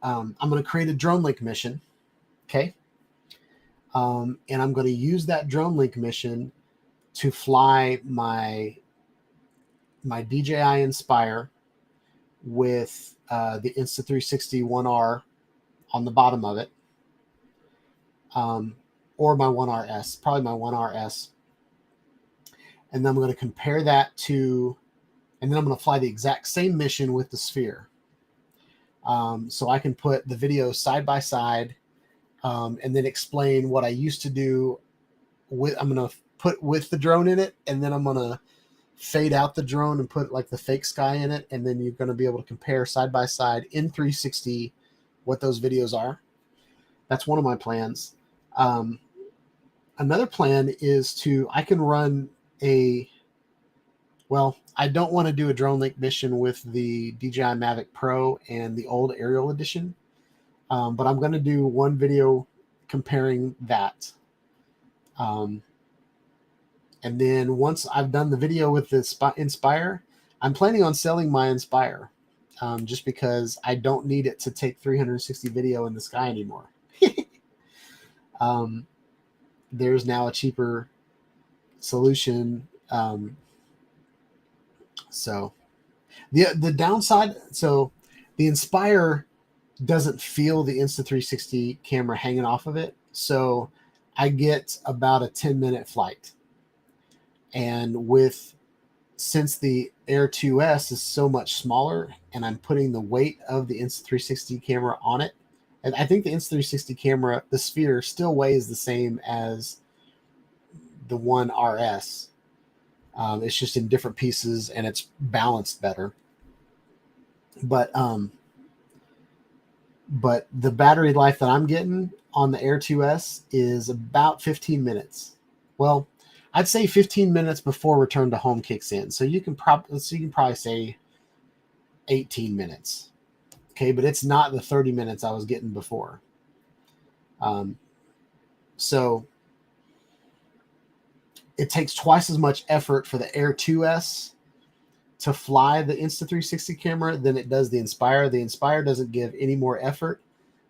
I'm going to create a drone link mission. Okay. And I'm going to use that drone link mission to fly my DJI Inspire with the Insta360 1R on the bottom of it, or my 1RS, probably my 1RS. And then I'm going to compare that to, and then I'm going to fly the exact same mission with the Sphere. So I can put the videos side by side, and then explain what I used to do with, I'm going to put with the drone in it, and then I'm going to fade out the drone and put like the fake sky in it. And then you're going to be able to compare side by side in 360 what those videos are. That's one of my plans. Another plan is I can run I don't want to do a drone link mission with the DJI Mavic Pro and the old aerial edition. But I'm going to do one video comparing that. And then once I've done the video with the Inspire, I'm planning on selling my Inspire, just because I don't need it to take 360 video in the sky anymore. There's now a cheaper solution. So the downside, so the Inspire doesn't feel the Insta360 camera hanging off of it. So I get about a 10-minute flight. And since the Air 2S is so much smaller and I'm putting the weight of the Insta360 camera on it, and I think the Insta360 camera, the Sphere, still weighs the same as the 1RS. It's just in different pieces and it's balanced better. But the battery life that I'm getting on the Air 2S is about 15 minutes. Well, I'd say 15 minutes before return to home kicks in. So you can probably say 18 minutes. Okay, but it's not the 30 minutes I was getting before. So it takes twice as much effort for the Air 2S to fly the Insta360 camera than it does the Inspire. The Inspire doesn't give any more effort,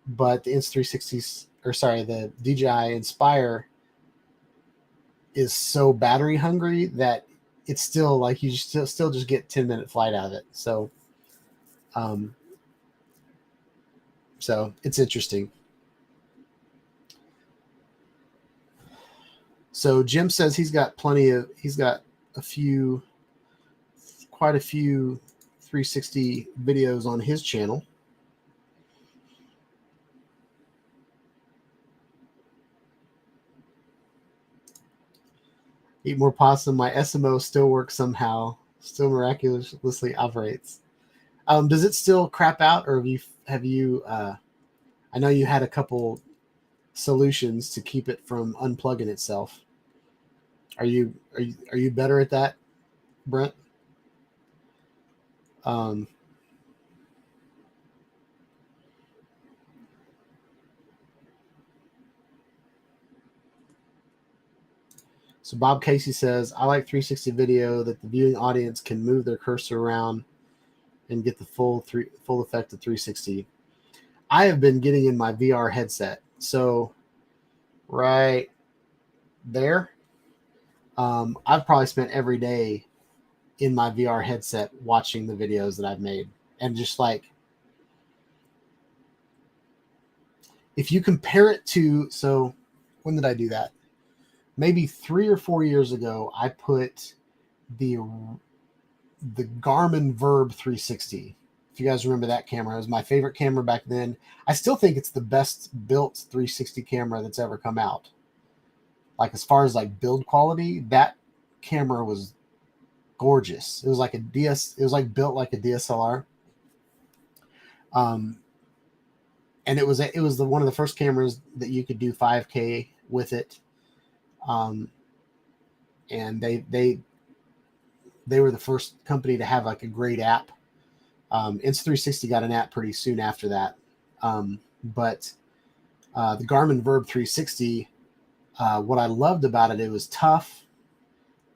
but the the DJI Inspire is so battery hungry that it's still like you still just get 10-minute flight out of it. So it's interesting. So Jim says he's got quite a few 360 videos on his channel. Eat more pasta. My SMO still works somehow. Still miraculously operates. Does it still crap out, or have you? I know you had a couple solutions to keep it from unplugging itself. Are you better at that, Brent? So Bob Casey says, I like 360 video that the viewing audience can move their cursor around and get the full effect of 360. I have been getting in my VR headset. So right there, I've probably spent every day in my VR headset watching the videos that I've made. And just like, if you compare it to, so when did I do that? Maybe 3 or 4 years ago, I put the Garmin Vr 360. If you guys remember that camera, it was my favorite camera back then. I still think it's the best built 360 camera that's ever come out. Like as far as like build quality, that camera was gorgeous. It was like it was like built like a DSLR. And it was one of the first cameras that you could do 5K with it. And they were the first company to have like a great app. Insta360 got an app pretty soon after that. But the Garmin Vr 360, what I loved about it, it was tough.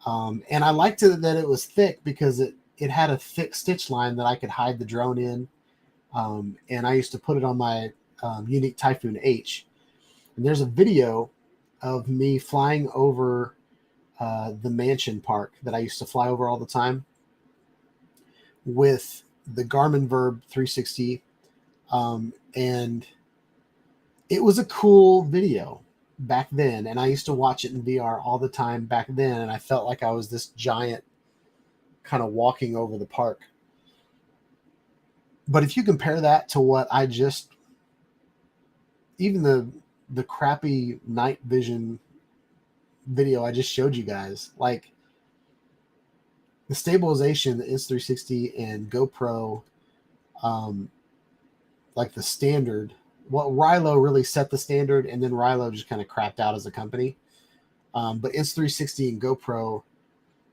And I liked it that it was thick because it had a thick stitch line that I could hide the drone in. And I used to put it on my Unique Typhoon H. And there's a video of me flying over the mansion park that I used to fly over all the time with the Garmin Vr 360. And it was a cool video back then. And I used to watch it in VR all the time back then. And I felt like I was this giant kind of walking over the park. But if you compare that to what I just, even the crappy night vision video I just showed you guys, like the stabilization, the Insta360 and GoPro, like the standard, well, Rilo really set the standard, and then Rilo just kind of crapped out as a company. But Insta360 and GoPro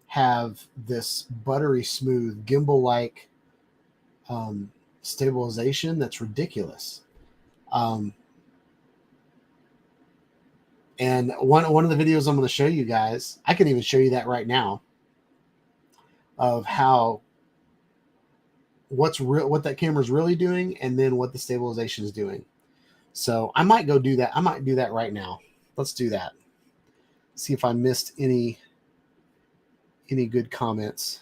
have this buttery smooth gimbal-like stabilization that's ridiculous. And one of the videos I'm going to show you guys, I can even show you that right now, of how what that camera's really doing, and then what the stabilization is doing. So I might go do that. I might do that right now. Let's do that. See if I missed any good comments.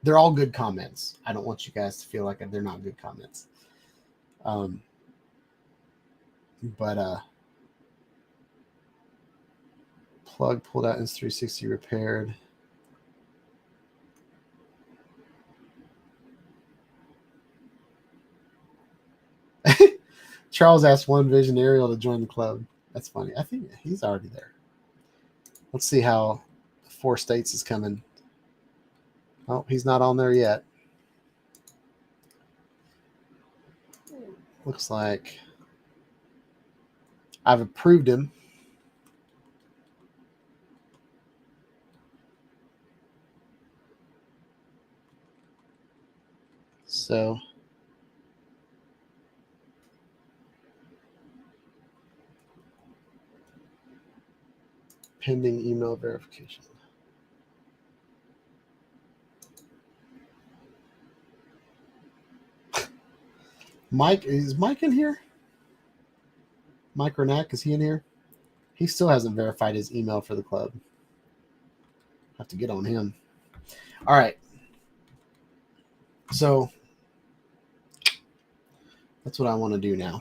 They're all good comments. I don't want you guys to feel like they're not good comments. Plug pulled out, Insta360 repaired. Charles asked One Vision Aerial to join the club. That's funny. I think he's already there. Let's see how 4 states is coming. Oh, he's not on there yet. Looks like I've approved him. So pending email verification. Mike, is Mike in here? Mike Renack, is he in here? He still hasn't verified his email for the club. Have to get on him. All right. So that's what I want to do now.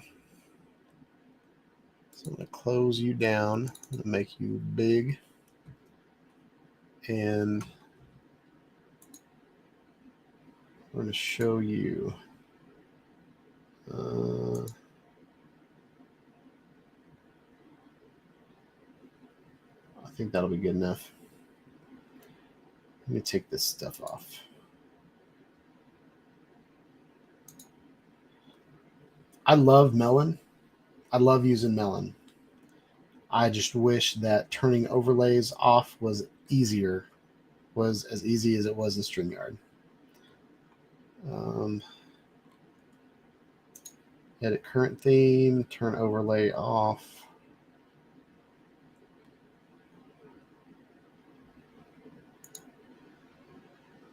So I'm going to close you down. I'm going to make you big. And I'm going to show you. I think that'll be good enough. Let me take this stuff off. I love Melon. I love using Melon. I just wish that turning overlays off was easier, was as easy as it was in StreamYard. Edit current theme, turn overlay off.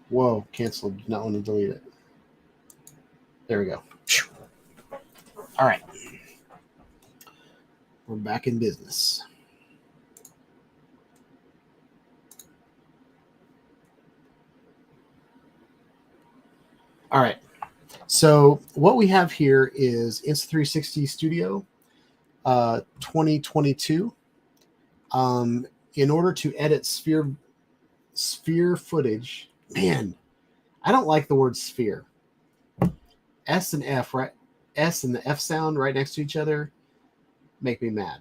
Whoa, canceled. Do not want to delete it. There we go. All right. We're back in business. All right. So what we have here is Insta360 Studio 2022. In order to edit sphere footage, man, I don't like the word sphere. S and F, right? S and the F sound right next to each other make me mad.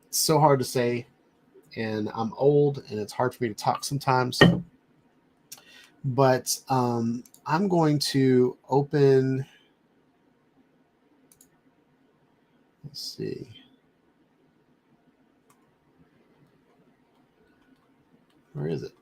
It's so hard to say, and I'm old, and it's hard for me to talk sometimes. But I'm going to open, let's see. Where is it?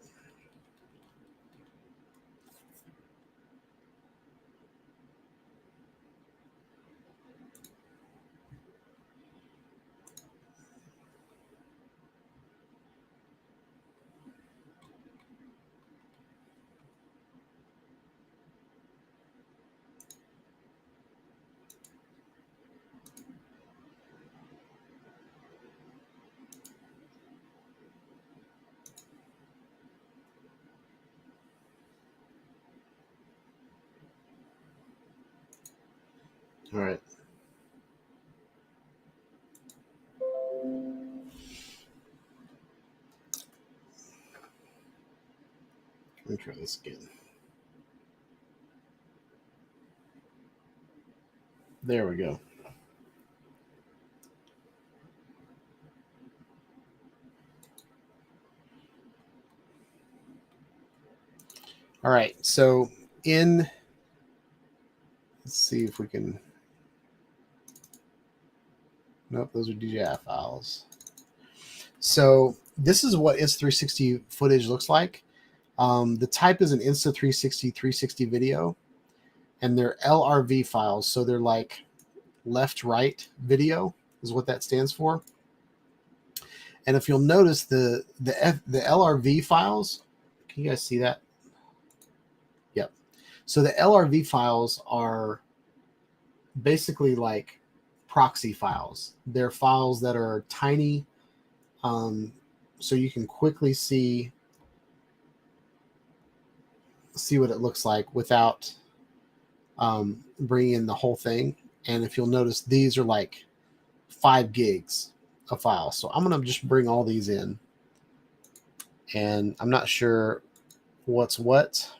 All right. Let me try this again. There we go. All right. So let's see if we can. Nope, those are DJI files. So this is what Insta360 footage looks like. The type is an Insta360 360 video, and they're LRV files. So they're like left-right video is what that stands for. And if you'll notice the LRV files, can you guys see that? Yep. So the LRV files are basically like proxy files. They're files that are tiny, so you can quickly see what it looks like without bringing in the whole thing. And if you'll notice, these are like 5 gigs of files. So I'm going to just bring all these in, and I'm not sure what's what,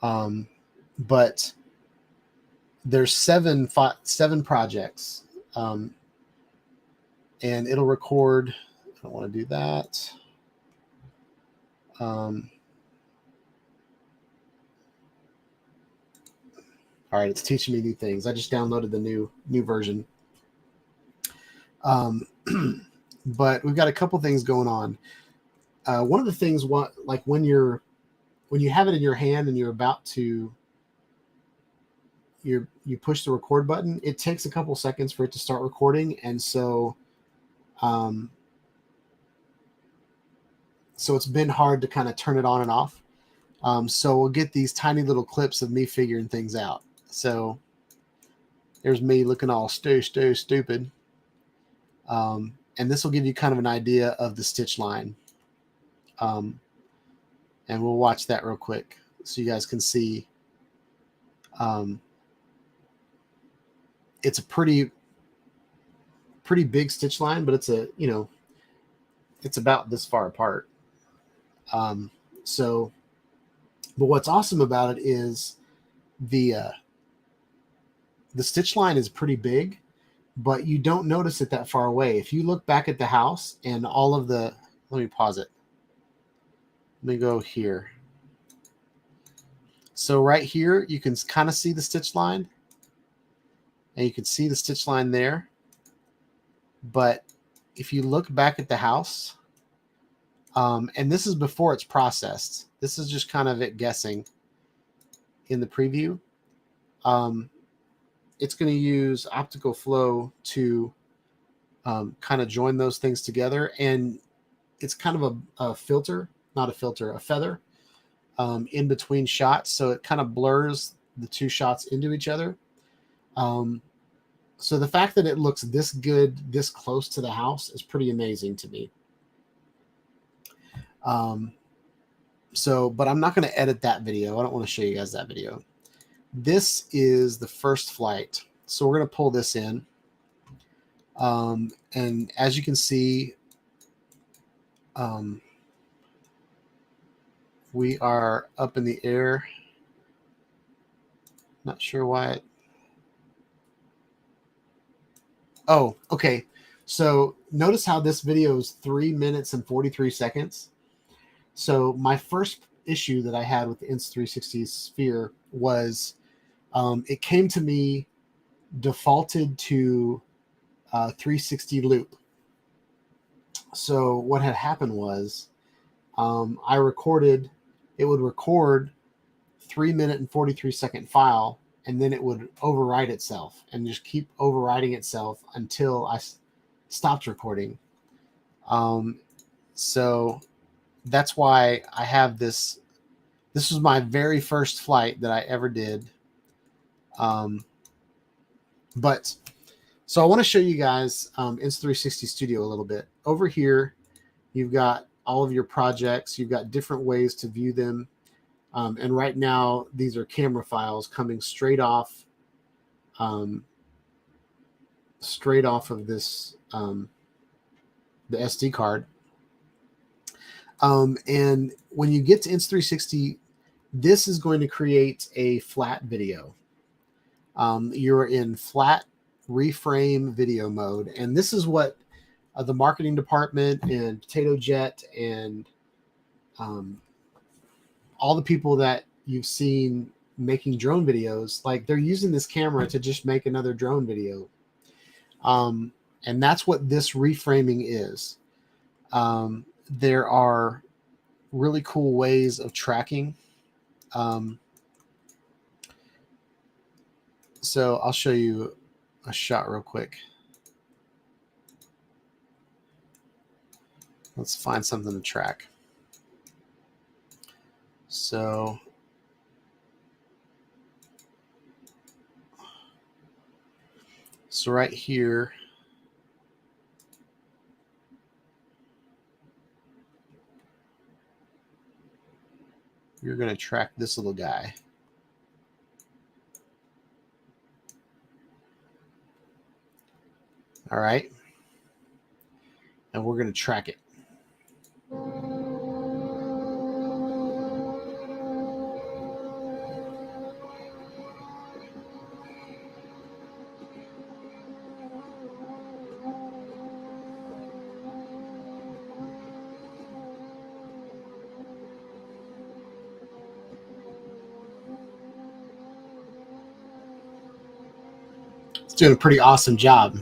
but there's seven projects, and it'll record. I don't want to do that. All right, it's teaching me new things. I just downloaded the new version. But we've got a couple things going on. One of the things, like when you have it in your hand and you're about to you push the record button, it takes a couple seconds for it to start recording, and so it's been hard to kind of turn it on and off. So we'll get these tiny little clips of me figuring things out. So there's me looking all stupid. And this will give you kind of an idea of the stitch line. And we'll watch that real quick so you guys can see. It's a pretty big stitch line, but it's it's about this far apart. But what's awesome about it is the stitch line is pretty big, but you don't notice it that far away. If you look back at the house and all of the, let me pause it. Let me go here. So right here, you can kind of see the stitch line, and you can see the stitch line there. But if you look back at the house, and this is before it's processed, this is just kind of it guessing in the preview. It's going to use optical flow to kind of join those things together. And it's kind of a filter, not a filter, a feather in between shots. So it kind of blurs the two shots into each other. So the fact that it looks this good, this close to the house is pretty amazing to me. But I'm not going to edit that video. I don't want to show you guys that video. This is the first flight. So we're going to pull this in. And as you can see, we are up in the air. Not sure why it... Oh, okay. So notice how this video is 3 minutes and 43 seconds. So my first issue that I had with the Insta360 Sphere was it came to me defaulted to 360 loop. So what had happened was I recorded, it would record 3 minute and 43 second file, and then it would overwrite itself and just keep overwriting itself until I stopped recording. So that's why I have this. This was my very first flight that I ever did. But so I want to show you guys Insta360 Studio a little bit. Over here, you've got all of your projects. You've got different ways to view them. And right now, these are camera files coming straight off of this, the SD card. And when you get to Insta360, this is going to create a flat video. You're in flat reframe video mode. And this is what the marketing department and Potato Jet and all the people that you've seen making drone videos, like they're using this camera to just make another drone video. And that's what this reframing is. There are really cool ways of tracking. So I'll show you a shot real quick. Let's find something to track. So right here, you're going to track this little guy. All right. And we're going to track it. doing a pretty awesome job.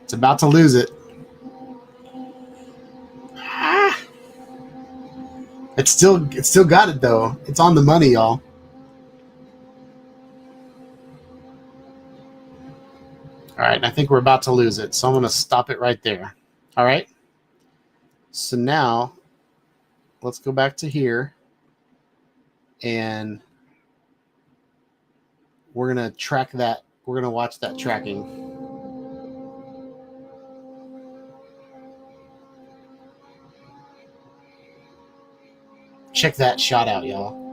It's about to lose it. Ah. It's still got it though. It's on the money, y'all. All right, I think we're about to lose it, so I'm going to stop it right there. All right. So now let's go back to here, and we're going to track that. We're going to watch that tracking. Check that shot out, y'all.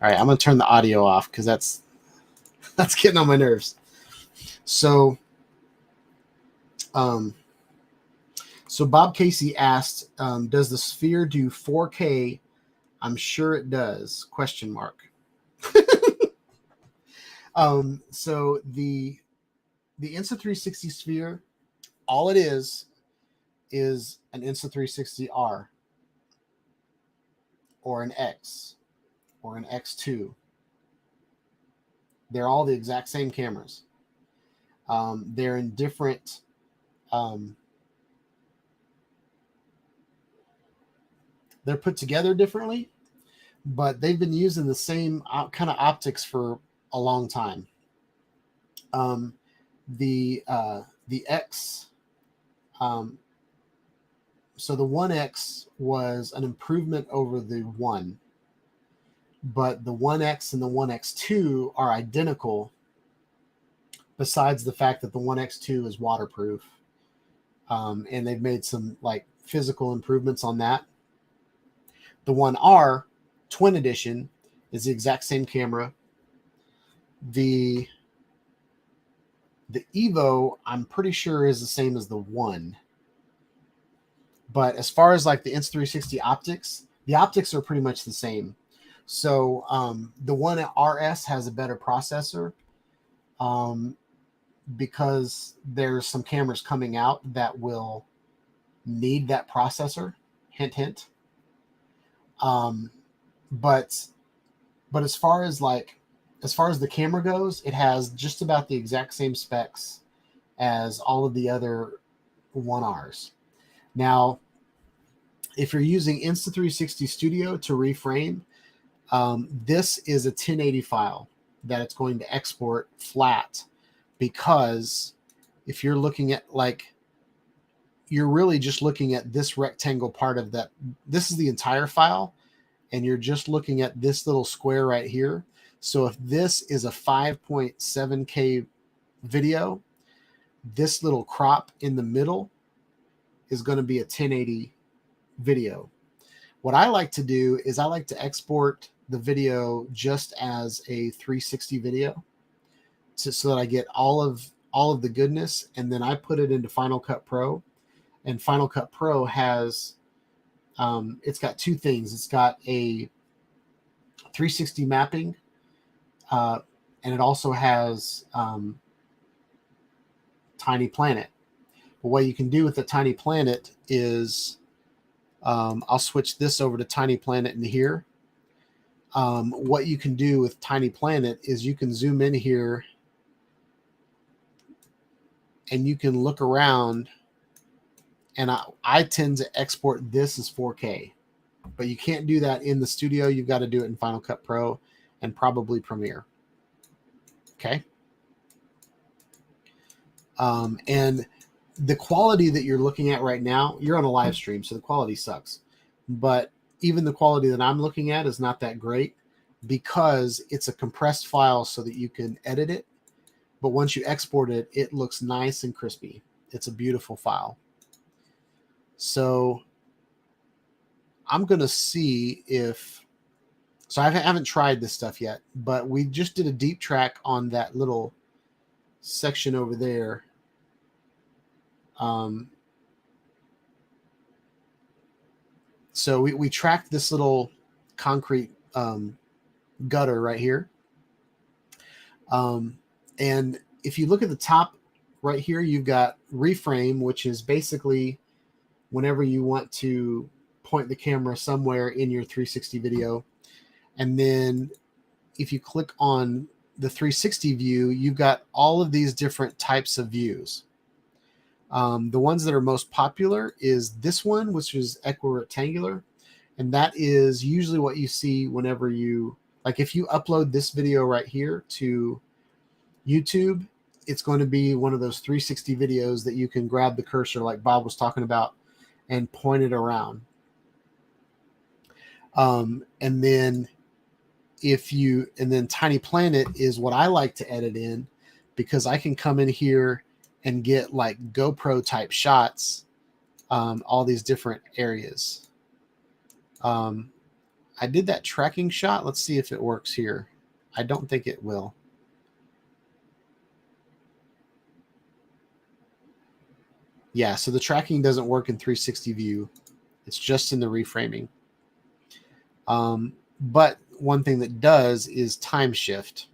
All right, I'm going to turn the audio off because that's getting on my nerves. So, so Bob Casey asked, does the Sphere do 4K? I'm sure it does, question mark. So the Insta360 Sphere, all it is an Insta360R or an X or an X2. They're all the exact same cameras. They're in different they're put together differently, but they've been using the same kind of optics for a long time. The X, so the 1X was an improvement over the 1, but the 1X and the 1X2 are identical, besides the fact that the 1X2 is waterproof, and they've made some like physical improvements on that. The 1R Twin Edition is the exact same camera. The Evo, I'm pretty sure, is the same as the 1. But as far as like the Insta360 optics, the optics are pretty much the same. So the 1RS has a better processor because there's some cameras coming out that will need that processor. Hint, hint. But as far as the camera goes, it has just about the exact same specs as all of the other 1Rs. Now, if you're using Insta360 Studio to reframe, this is a 1080 file that it's going to export flat, because if you're looking at you're really just looking at this rectangle part of that. This is the entire file, and you're just looking at this little square right here. So if this is a 5.7K video, this little crop in the middle is going to be a 1080 video. What I like to do is I like to export the video just as a 360 video so that I get all of the goodness, and then I put it into Final Cut Pro. And Final Cut Pro has it's got two things. It's got a 360 mapping, and it also has Tiny Planet. But what you can do with the Tiny Planet is I'll switch this over to Tiny Planet in here. What you can do with Tiny Planet is you can zoom in here and you can look around, and I tend to export this as 4K, but you can't do that in the studio. You've got to do it in Final Cut Pro and probably Premiere. Okay. And the quality that you're looking at right now, you're on a live stream, so the quality sucks. But even the quality that I'm looking at is not that great, because it's a compressed file so that you can edit it. But once you export it, it looks nice and crispy. It's a beautiful file. So I'm going to see if... So I haven't tried this stuff yet, but we just did a deep track on that little section over there. So we tracked this little concrete gutter right here. And if you look at the top right here you've got reframe, which is basically whenever you want to point the camera somewhere in your 360 video. And then if you click on the 360 view, you've got all of these different types of views. The ones that are most popular is this one, which is equirectangular. And that is usually what you see whenever you, like if you upload this video right here to YouTube, it's going to be one of those 360 videos that you can grab the cursor like Bob was talking about and point it around. And then Tiny Planet is what I like to edit in, because I can come in here and get like GoPro type shots, all these different areas. I did that tracking shot. Let's see if it works here. I don't think it will. Yeah, so the tracking doesn't work in 360 view. It's just in the reframing. But one thing that does is time shift.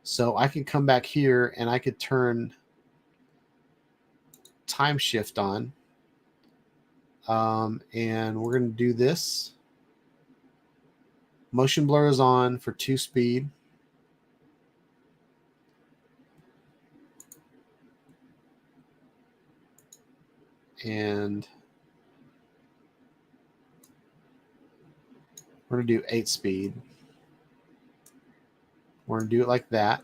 So I could come back here and I could turn time shift on. And we're going to do this. Motion blur is on for 2 speed. And we're going to do 8 speed. We're going to do it like that.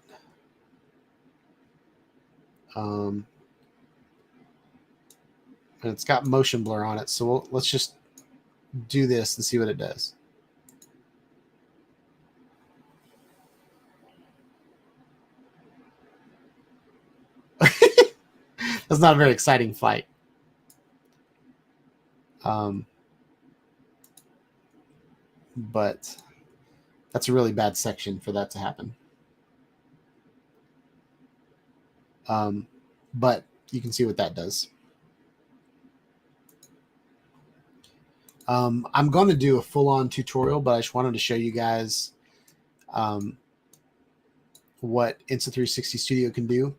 And it's got motion blur on it. So let's just do this and see what it does. That's not a very exciting fight. But that's a really bad section for that to happen. But you can see what that does. I'm going to do a full-on tutorial, but I just wanted to show you guys what Insta360 Studio can do.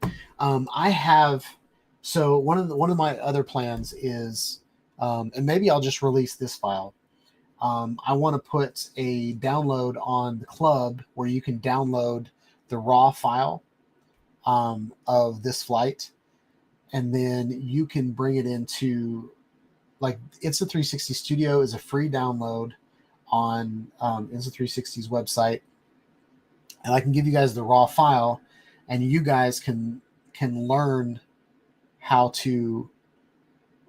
So one of my other plans is, and maybe I'll just release this file. I want to put a download on the club where you can download the raw file of this flight, and then you can bring it into, like, Insta360 Studio is a free download on Insta360's website, and I can give you guys the raw file, and you guys can learn how to,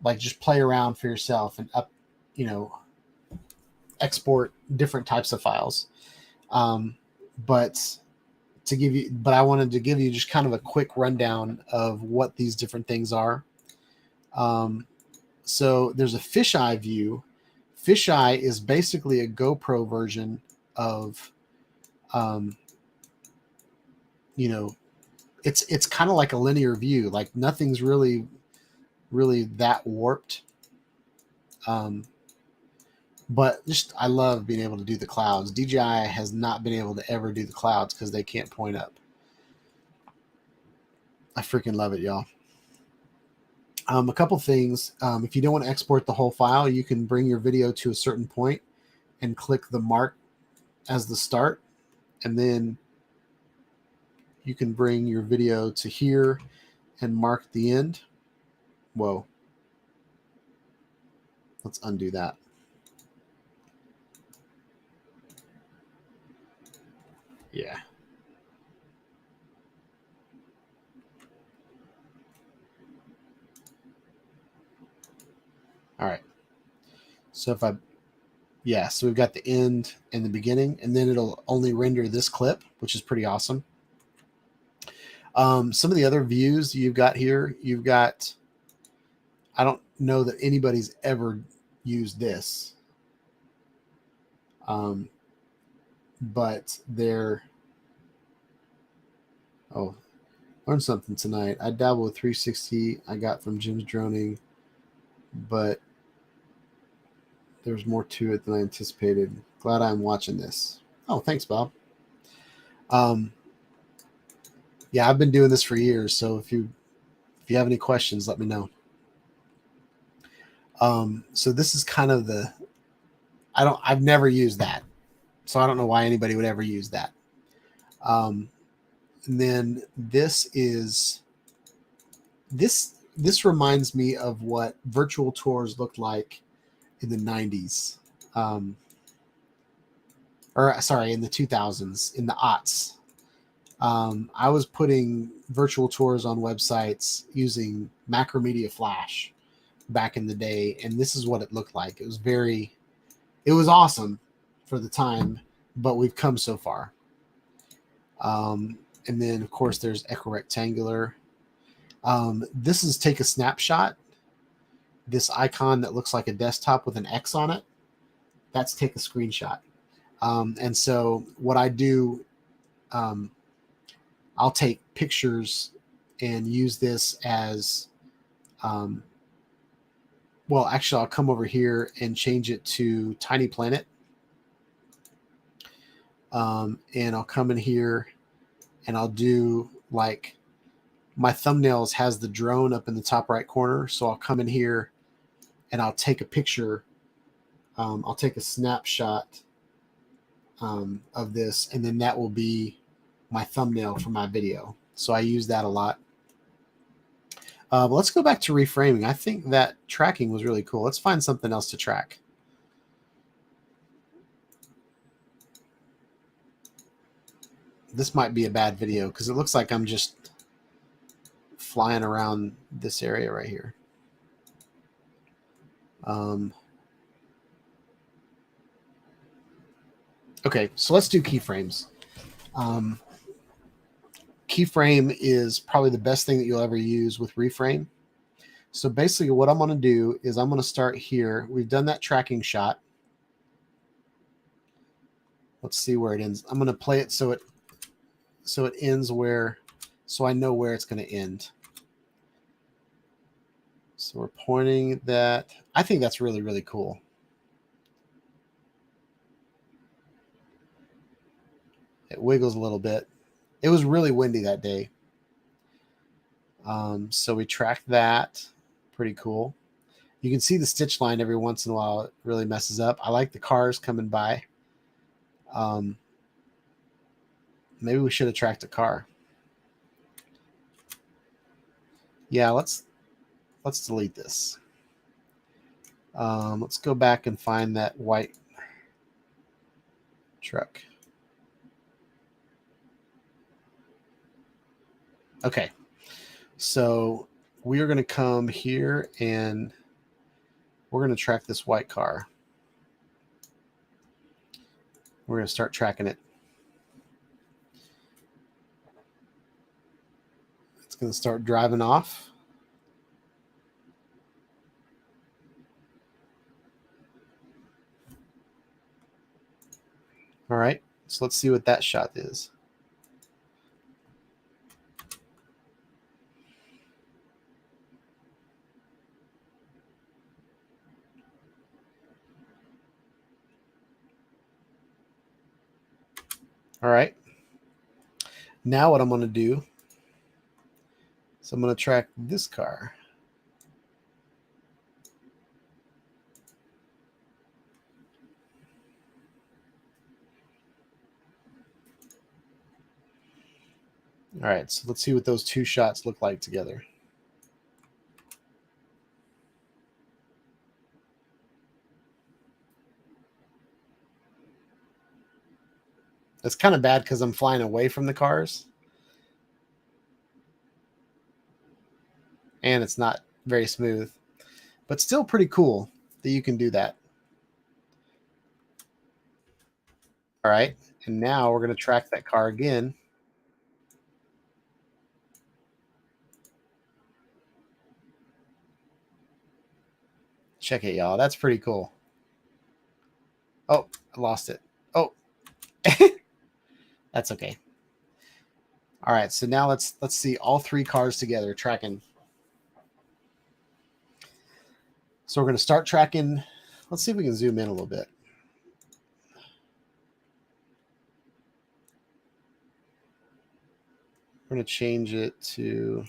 like, just play around for yourself and export different types of files. But I wanted to give you just kind of a quick rundown of what these different things are. So there's a fisheye view. Fisheye is basically a GoPro version of, it's kind of like a linear view. Like nothing's really that warped. But just, I love being able to do the clouds. DJI has not been able to ever do the clouds because they can't point up. I freaking love it, y'all. A couple things. If you don't want to export the whole file, you can bring your video to a certain point and click the mark as the start. And then you can bring your video to here and mark the end. Whoa. Let's undo that. Yeah. All right. So so we've got the end and the beginning, and then it'll only render this clip, which is pretty awesome. Some of the other views you've got here, I don't know that anybody's ever used this. But learned something tonight. I dabble with 360 I got from Jim's Droning, but there's more to it than I anticipated. Glad I'm watching this. Oh, thanks, Bob. Yeah, I've been doing this for years, so if you If you have any questions, let me know. So this is kind of the, I've never used that. So I don't know why anybody would ever use that. And then this reminds me of what virtual tours looked like in the 90s. Or sorry, in the 2000s, in the aughts. I was putting virtual tours on websites using Macromedia Flash back in the day, and this is what it looked like. It was awesome for the time, but we've come so far. And then, of course, there's equirectangular. This is take a snapshot. This icon that looks like a desktop with an X on it, that's take a screenshot. And so what I do, I'll take pictures and use this as, well, actually, I'll come over here and change it to Tiny Planet. And I'll come in here and I'll do like my thumbnails has the drone up in the top right corner. So I'll come in here and I'll take a picture. I'll take a snapshot of this, and then that will be my thumbnail for my video. So I use that a lot. But let's go back to reframing. I think that tracking was really cool. Let's find something else to track. This might be a bad video because it looks like I'm just flying around this area right here. Okay, so let's do keyframes. Keyframe is probably the best thing that you'll ever use with reframe. So basically what I'm going to do is I'm going to start here. We've done that tracking shot. Let's see where it ends. I'm going to play it so it ends where, so I know where it's going to end. So we're pointing that. I think that's really, really cool. It wiggles a little bit. It was really windy that day. So we tracked that. Pretty cool. You can see the stitch line every once in a while. It really messes up. I like the cars coming by. Maybe we should have tracked a car. Yeah, let's delete this. Let's go back and find that white truck. Okay, so we are going to come here and we're going to track this white car. We're going to start tracking it. It's going to start driving off. All right, so let's see what that shot is. All right. Now what I'm going to do is I'm going to track this car. All right, so let's see what those two shots look like together. It's kind of bad because I'm flying away from the cars. And it's not very smooth. But still pretty cool that you can do that. All right, and now we're going to track that car again. Check it, y'all. That's pretty cool. Oh, I lost it. Oh, that's okay. All right, so now let's see all three cars together tracking. So we're going to start tracking. Let's see if we can zoom in a little bit. We're going to change it to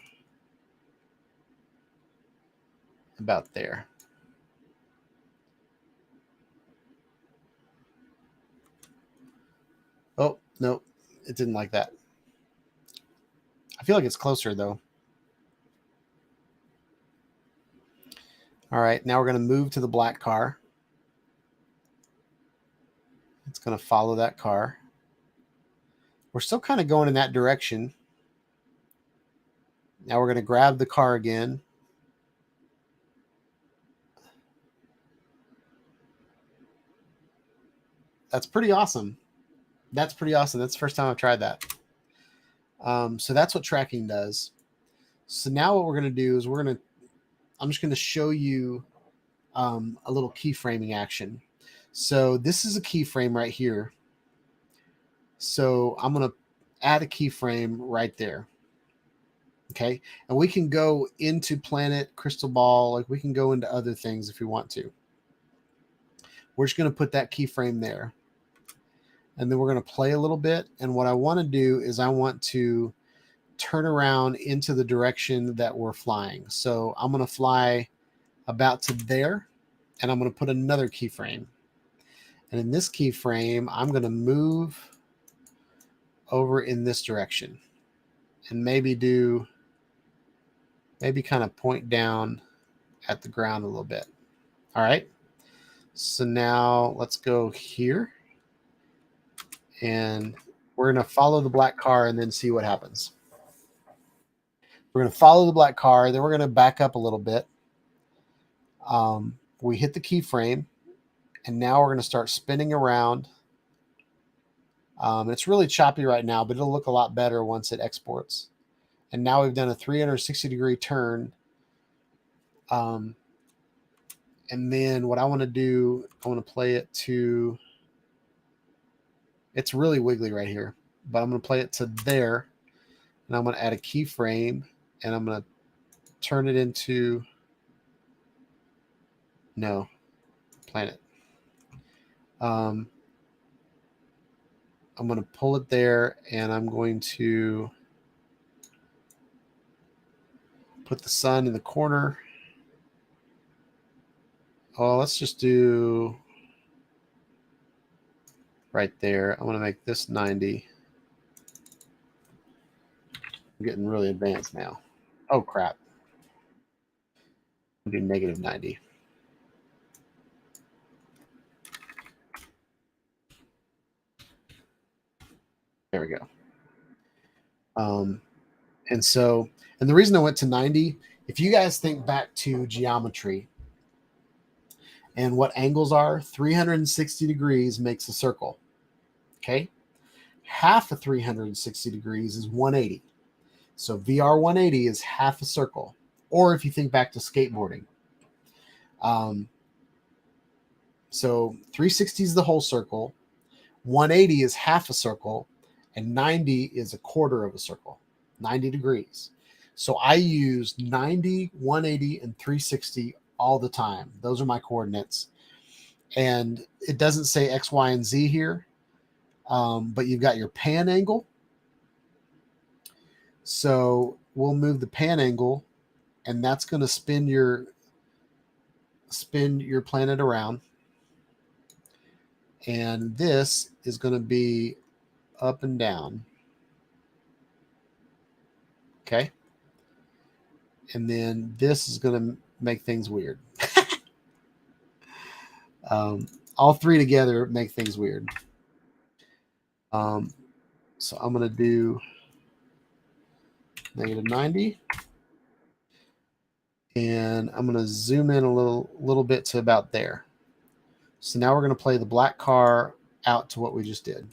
about there. Oh, no, it didn't like that. I feel like it's closer though. All right, now we're going to move to the black car. It's going to follow that car. We're still kind of going in that direction. Now we're going to grab the car again. That's pretty awesome. That's pretty awesome. That's the first time I've tried that. So that's what tracking does. So now what we're going to do is I'm just going to show you a little keyframing action. So this is a keyframe right here. So I'm going to add a keyframe right there. Okay. And we can go into planet, crystal ball, like we can go into other things if we want to. We're just going to put that keyframe there. And then we're going to play a little bit. And what I want to do is I want to turn around into the direction that we're flying. So I'm going to fly about to there, and I'm going to put another keyframe. And in this keyframe, I'm going to move over in this direction and maybe kind of point down at the ground a little bit. All right. So now let's go here. And we're going to follow the black car and then see what happens. We're going to follow the black car. Then we're going to back up a little bit. We hit the keyframe. And now we're going to start spinning around. It's really choppy right now, but it'll look a lot better once it exports. And now we've done a 360-degree turn. And then what I want to do, I want to play it to... It's really wiggly right here, but I'm going to play it to there, and I'm going to add a keyframe, and I'm going to turn it into planet. I'm going to pull it there, and I'm going to put the sun in the corner. Oh, let's just do right there. I want to make this 90. I'm getting really advanced now. Oh, crap. I'll do negative 90. There we go. And the reason I went to 90, if you guys think back to geometry and what angles are, 360 degrees makes a circle. Okay. Half of 360 degrees is 180. So VR 180 is half a circle. Or if you think back to skateboarding. So 360 is the whole circle. 180 is half a circle. And 90 is a quarter of a circle. 90 degrees. So I use 90, 180, and 360 all the time. Those are my coordinates. And it doesn't say X, Y, and Z here. But you've got your pan angle. So we'll move the pan angle, and that's going to spin your planet around. And this is going to be up and down. Okay. And then this is going to make things weird. All three together make things weird. So I'm going to do negative 90. And I'm going to zoom in a little bit to about there. So now we're going to play the black car out to what we just did.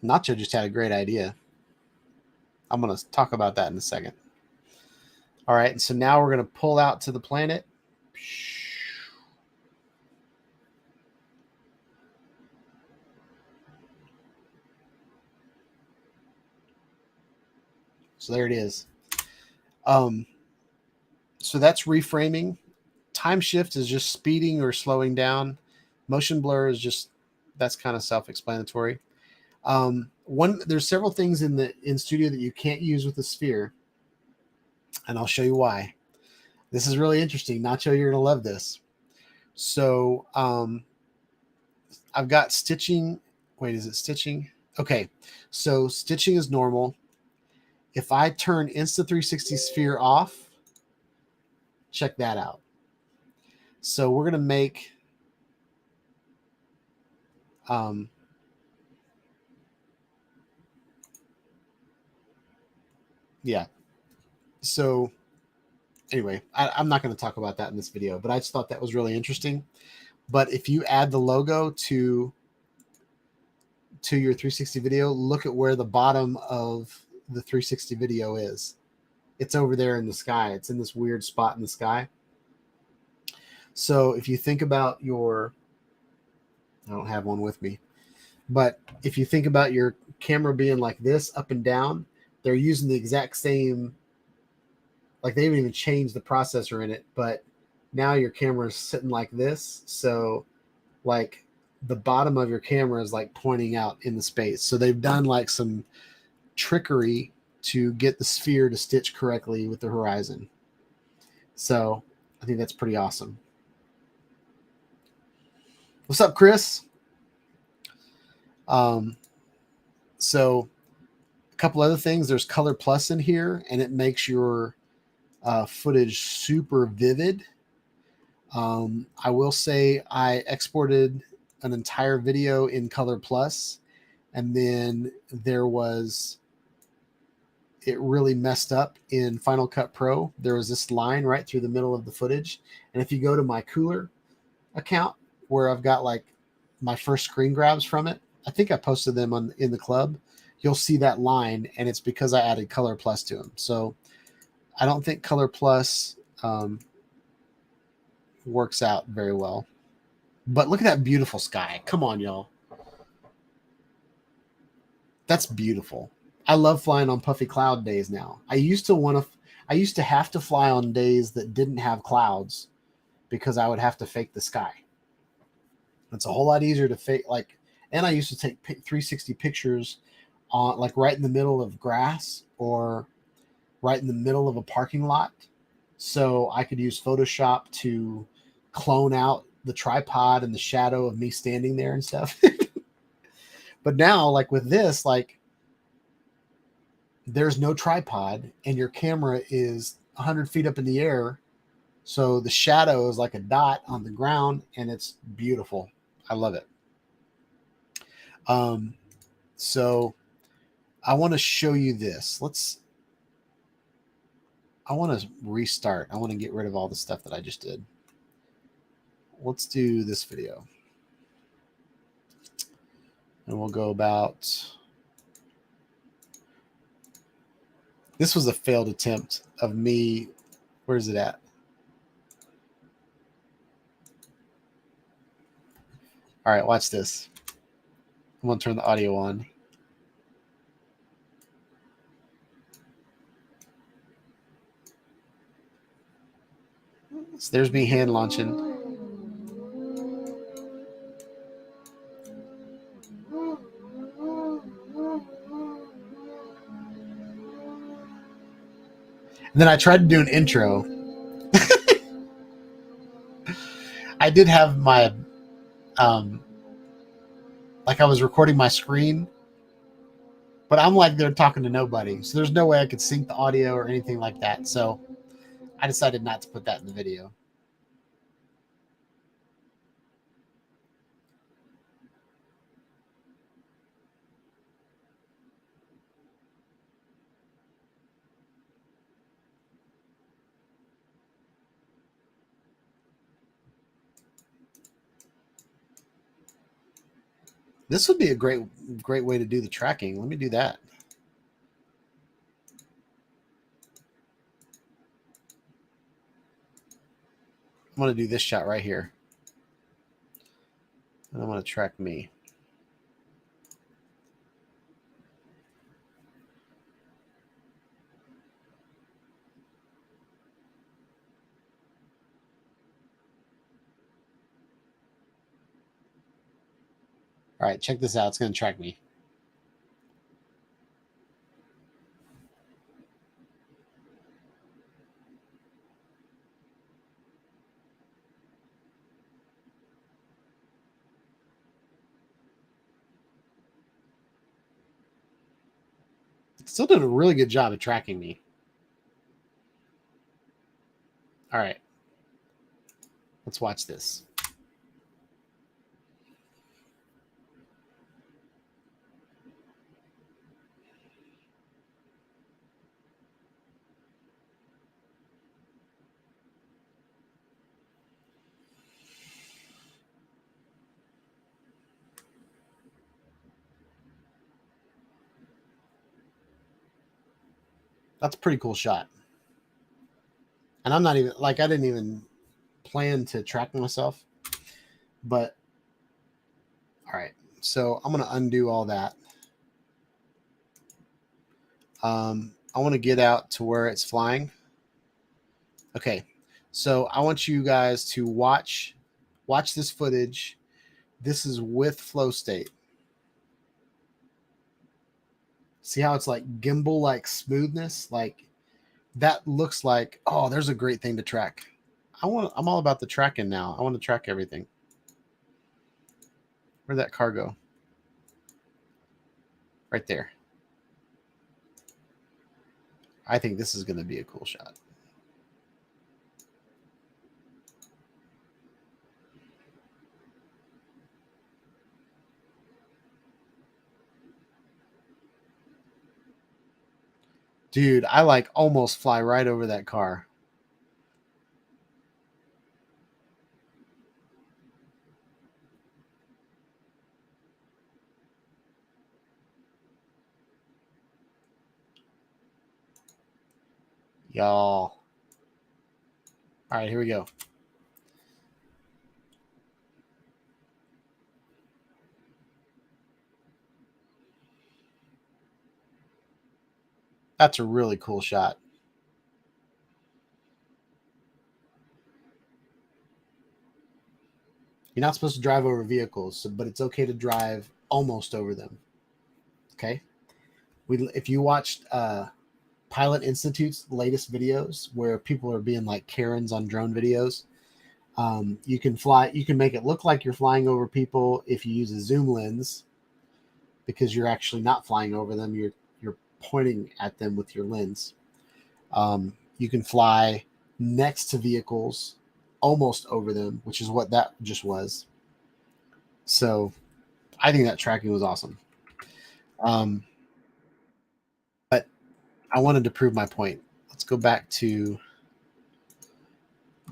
Nacho just had a great idea. I'm going to talk about that in a second. All right, and so now we're going to pull out to the planet. So there it is. So that's reframing. time shift is just speeding or slowing down. Motion blur is just, that's kind of self-explanatory. There's several things in Studio that you can't use with the Sphere, and I'll show you why. This is really interesting. Nacho, you're gonna love this. So I've got stitching. Wait, is it stitching? Okay, so stitching is normal. If I turn Insta360 Sphere off, check that out. So we're gonna make yeah. So anyway, I'm not going to talk about that in this video, but I just thought that was really interesting. But if you add the logo to your 360 video, look at where the bottom of the 360 video is. It's over there in the sky. It's in this weird spot in the sky. So if you think about your, I don't have one with me, but if you think about your camera being like this, up and down, they're using the exact same, like they haven't even changed the processor in it, but now your camera is sitting like this. So like the bottom of your camera is like pointing out in the space. So they've done like some trickery to get the Sphere to stitch correctly with the horizon. So I think that's pretty awesome. What's up, Chris? So a couple other things. There's Color Plus in here, and it makes your footage super vivid. I will say I exported an entire video in Color Plus, and then it really messed up in Final Cut Pro. There was this line right through the middle of the footage. And if you go to my Cooler account where I've got like my first screen grabs from it, I think I posted them in the club, you'll see that line, and it's because I added Color Plus to them. So I don't think Color Plus works out very well. But look at that beautiful sky. Come on, y'all. That's beautiful. I love flying on puffy cloud days now. I used to have to fly on days that didn't have clouds because I would have to fake the sky. It's a whole lot easier to fake, like, and I used to take 360 pictures on like right in the middle of grass or right in the middle of a parking lot. So I could use Photoshop to clone out the tripod and the shadow of me standing there and stuff. But now, like with this, like there's no tripod and your camera is 100 feet up in the air. So the shadow is like a dot on the ground, and it's beautiful. I love it. So I want to show you this. I want to restart. I want to get rid of all the stuff that I just did. Let's do this video. And we'll go about... This was a failed attempt of me. Where's it at? All right, watch this. I'm going to turn the audio on. So there's me hand launching. And then I tried to do an intro. I did have my, like I was recording my screen, but I'm like they're talking to nobody. So there's no way I could sync the audio or anything like that. So I decided not to put that in the video. This would be a great way to do the tracking. Let me do that. I'm going to do this shot right here. And I'm going to track me. All right, check this out. It's going to track me. It still did a really good job of tracking me. All right. Let's watch this. That's a pretty cool shot. And I'm not even, like, I didn't even plan to track myself. But, all right. So I'm going to undo all that. I want to get out to where it's flying. Okay. So I want you guys to watch this footage. This is with flow state. See how it's like gimbal like smoothness? Like that looks like, oh, there's a great thing to track. I'm all about the tracking now. I want to track everything. Where'd that car go? Right there. I think this is going to be a cool shot. Dude, I like almost fly right over that car. Y'all. All right, here we go. That's a really cool shot. You're not supposed to drive over vehicles, but it's okay to drive almost over them. Okay? If you watched Pilot Institute's latest videos where people are being like Karens on drone videos, you can make it look like you're flying over people if you use a zoom lens, because you're actually not flying over them. You're pointing at them with your lens. You can fly next to vehicles, almost over them, which is what that just was. So I think that tracking was awesome. But I wanted to prove my point. Let's go back to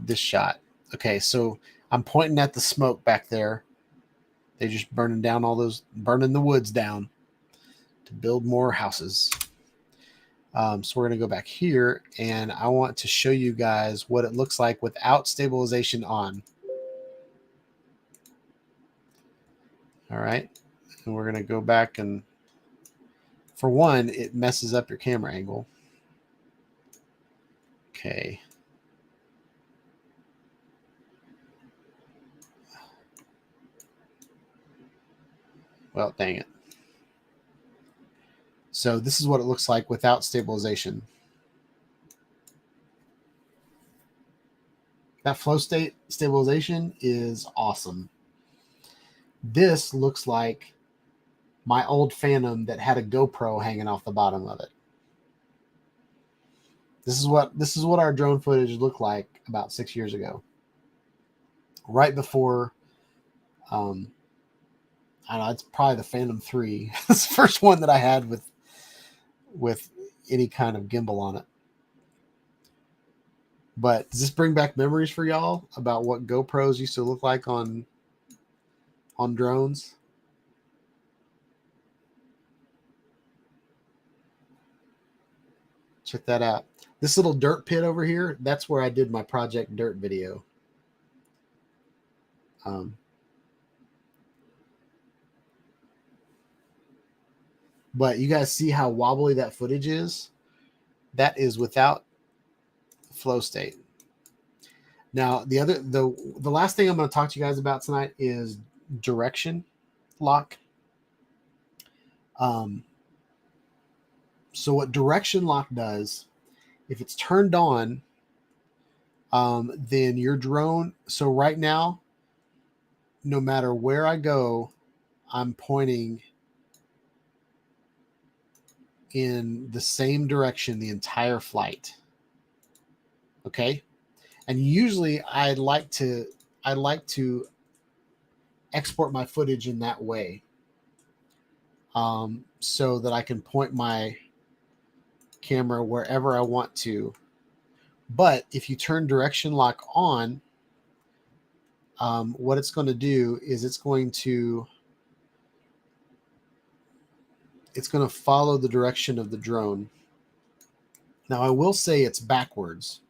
this shot. Okay, so I'm pointing at the smoke back there. They're just burning the woods down to build more houses. So we're going to go back here, and I want to show you guys what it looks like without stabilization on. All right. And we're going to go back, and for one, it messes up your camera angle. Okay. Well, dang it. So this is what it looks like without stabilization. That flow state stabilization is awesome. This looks like my old Phantom that had a GoPro hanging off the bottom of it. This is what our drone footage looked like about 6 years ago. Right before, I don't know, it's probably the Phantom 3. It's the first one that I had with any kind of gimbal on it. But does this bring back memories for y'all about what GoPros used to look like on drones? Check that out. This little dirt pit over here, that's where I did my Project Dirt video. But you guys see how wobbly that footage is? That is without flow state. Now, the last thing I'm going to talk to you guys about tonight is direction lock. So what direction lock does, if it's turned on, then your drone, so right now, no matter where I go, I'm pointing in the same direction the entire flight. Okay? And usually I like to export my footage in that way, so that I can point my camera wherever I want to. But if you turn direction lock on, what it's going to do is it's going to follow the direction of the drone. Now, I will say it's backwards.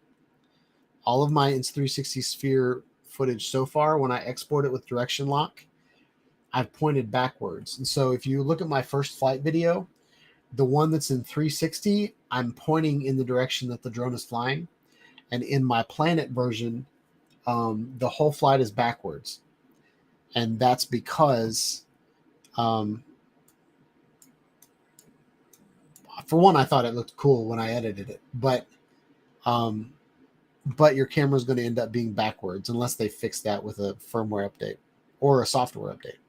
All of my Insta360 Sphere footage so far, when I export it with direction lock, I've pointed backwards. And so if you look at my first flight video, the one that's in 360, I'm pointing in the direction that the drone is flying. And in my Planet version, the whole flight is backwards. And that's because, for one, I thought it looked cool when I edited it. But your camera is going to end up being backwards unless they fix that with a firmware update or a software update.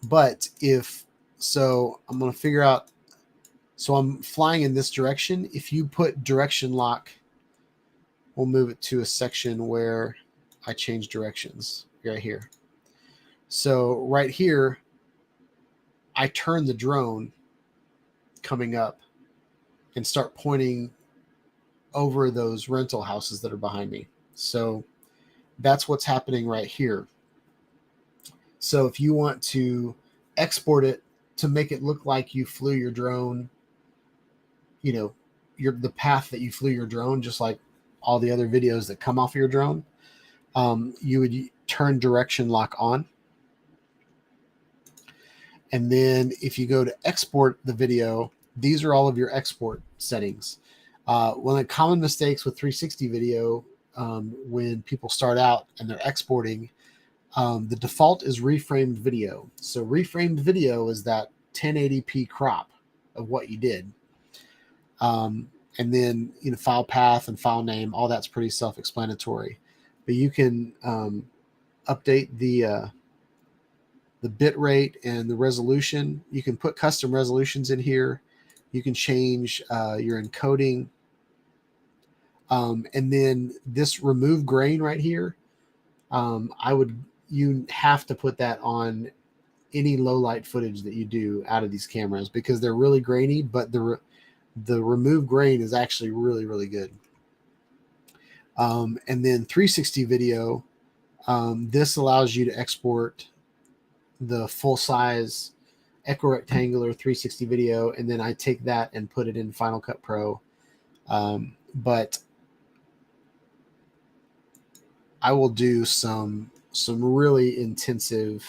But I'm going to figure out, so I'm flying in this direction. If you put direction lock, we'll move it to a section where I change directions right here. So right here, I turn the drone coming up and start pointing over those rental houses that are behind me. So that's what's happening right here. So if you want to export it to make it look like you flew your drone, the path that you flew your drone, just like all the other videos that come off of your drone, you would turn direction lock on. And then if you go to export the video, these are all of your export settings. One of the common mistakes with 360 video, when people start out and they're exporting, the default is reframed video. So reframed video is that 1080p crop of what you did. And then, file path and file name, all that's pretty self-explanatory. But you can update the bit rate and the resolution. You can put custom resolutions in here. You can change your encoding. And then this remove grain right here, you have to put that on any low light footage that you do out of these cameras because they're really grainy, but the remove grain is actually really, really good. And then 360 video, this allows you to export the full size equirectangular 360 video, and then I take that and put it in Final Cut Pro. But I will do some really intensive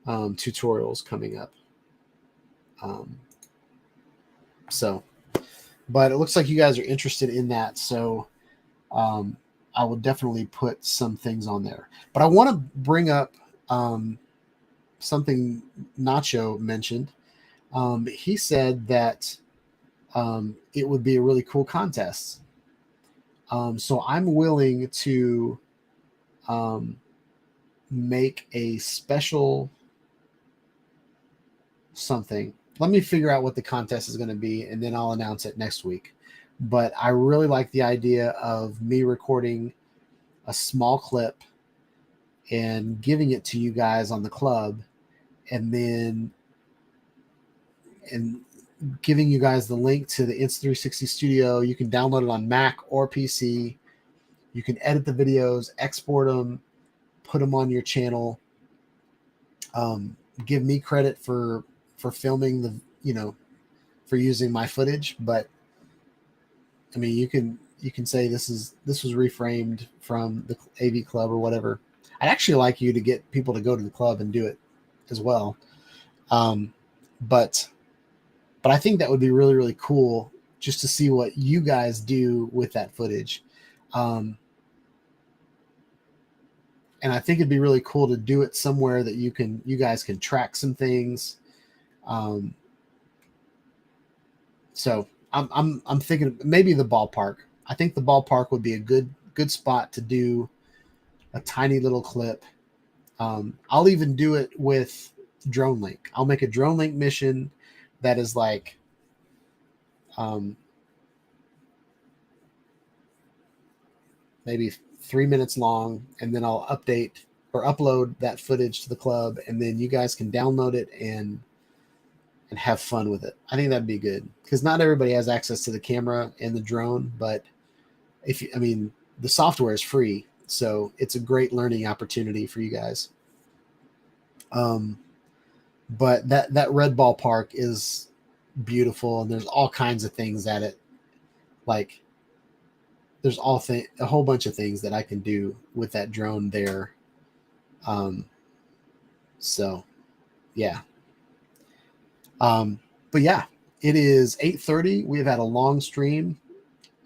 tutorials coming up. But it looks like you guys are interested in that, so I will definitely put some things on there. But I want to bring up something Nacho mentioned. He said that it would be a really cool contest. So I'm willing to make a special something. Let me figure out what the contest is going to be, and then I'll announce it next week. But I really like the idea of me recording a small clip and giving it to you guys on the club, and then giving you guys the link to the Insta360 Studio. You can download it on Mac or PC. You can edit the videos, export them, put them on your channel. Give me credit for filming for using my footage, but I mean, you can say this was reframed from the AV Club or whatever. I'd actually like you to get people to go to the club and do it as well. But I think that would be really, really cool just to see what you guys do with that footage. And and I think it'd be really cool to do it somewhere that you guys can track some things. So I'm thinking maybe the ballpark. I think the ballpark would be a good spot to do a tiny little clip. I'll even do it with Drone Link. I'll make a Drone Link mission that is like maybe 3 minutes long, and then I'll update or upload that footage to the club, and then you guys can download it and have fun with it. I think that'd be good, because not everybody has access to the camera and the drone, but the software is free, so it's a great learning opportunity for you guys. But that red ballpark is beautiful, and there's all kinds of things at it. Like there's a whole bunch of things that I can do with that drone there. So yeah. But yeah, it is 8:30. We've had a long stream.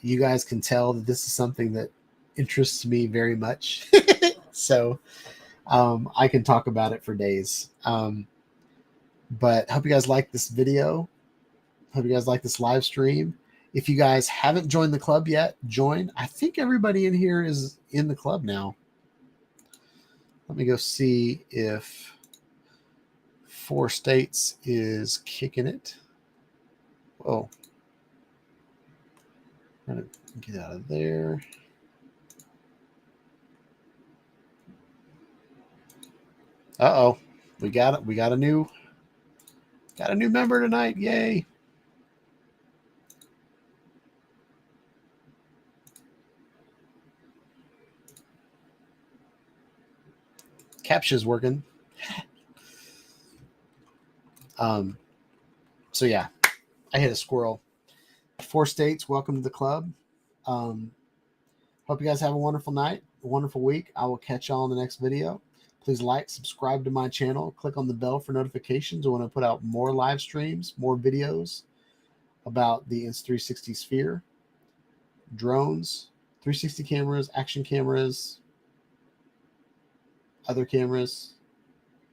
You guys can tell that this is something that interests me very much. So I can talk about it for days. But hope you guys like this video. Hope you guys like this live stream. If you guys haven't joined the club yet, join. I think everybody in here is in the club now. Let me go see if 4 States is kicking it. Whoa. I'm going to get out of there. Uh-oh. We got it. We got a new member tonight. Yay. Captcha's working. So yeah, I hit a squirrel. 4 States, welcome to the club. Hope you guys have a wonderful night, a wonderful week. I will catch y'all in the next video. Please like, subscribe to my channel, click on the bell for notifications when I put out more live streams, more videos about the Insta360 Sphere, drones, 360 cameras, action cameras, other cameras,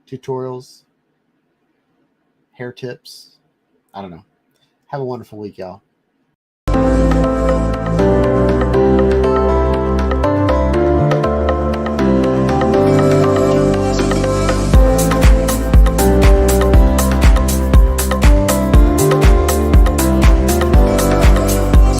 tutorials, hair tips. I don't know. Have a wonderful week, y'all.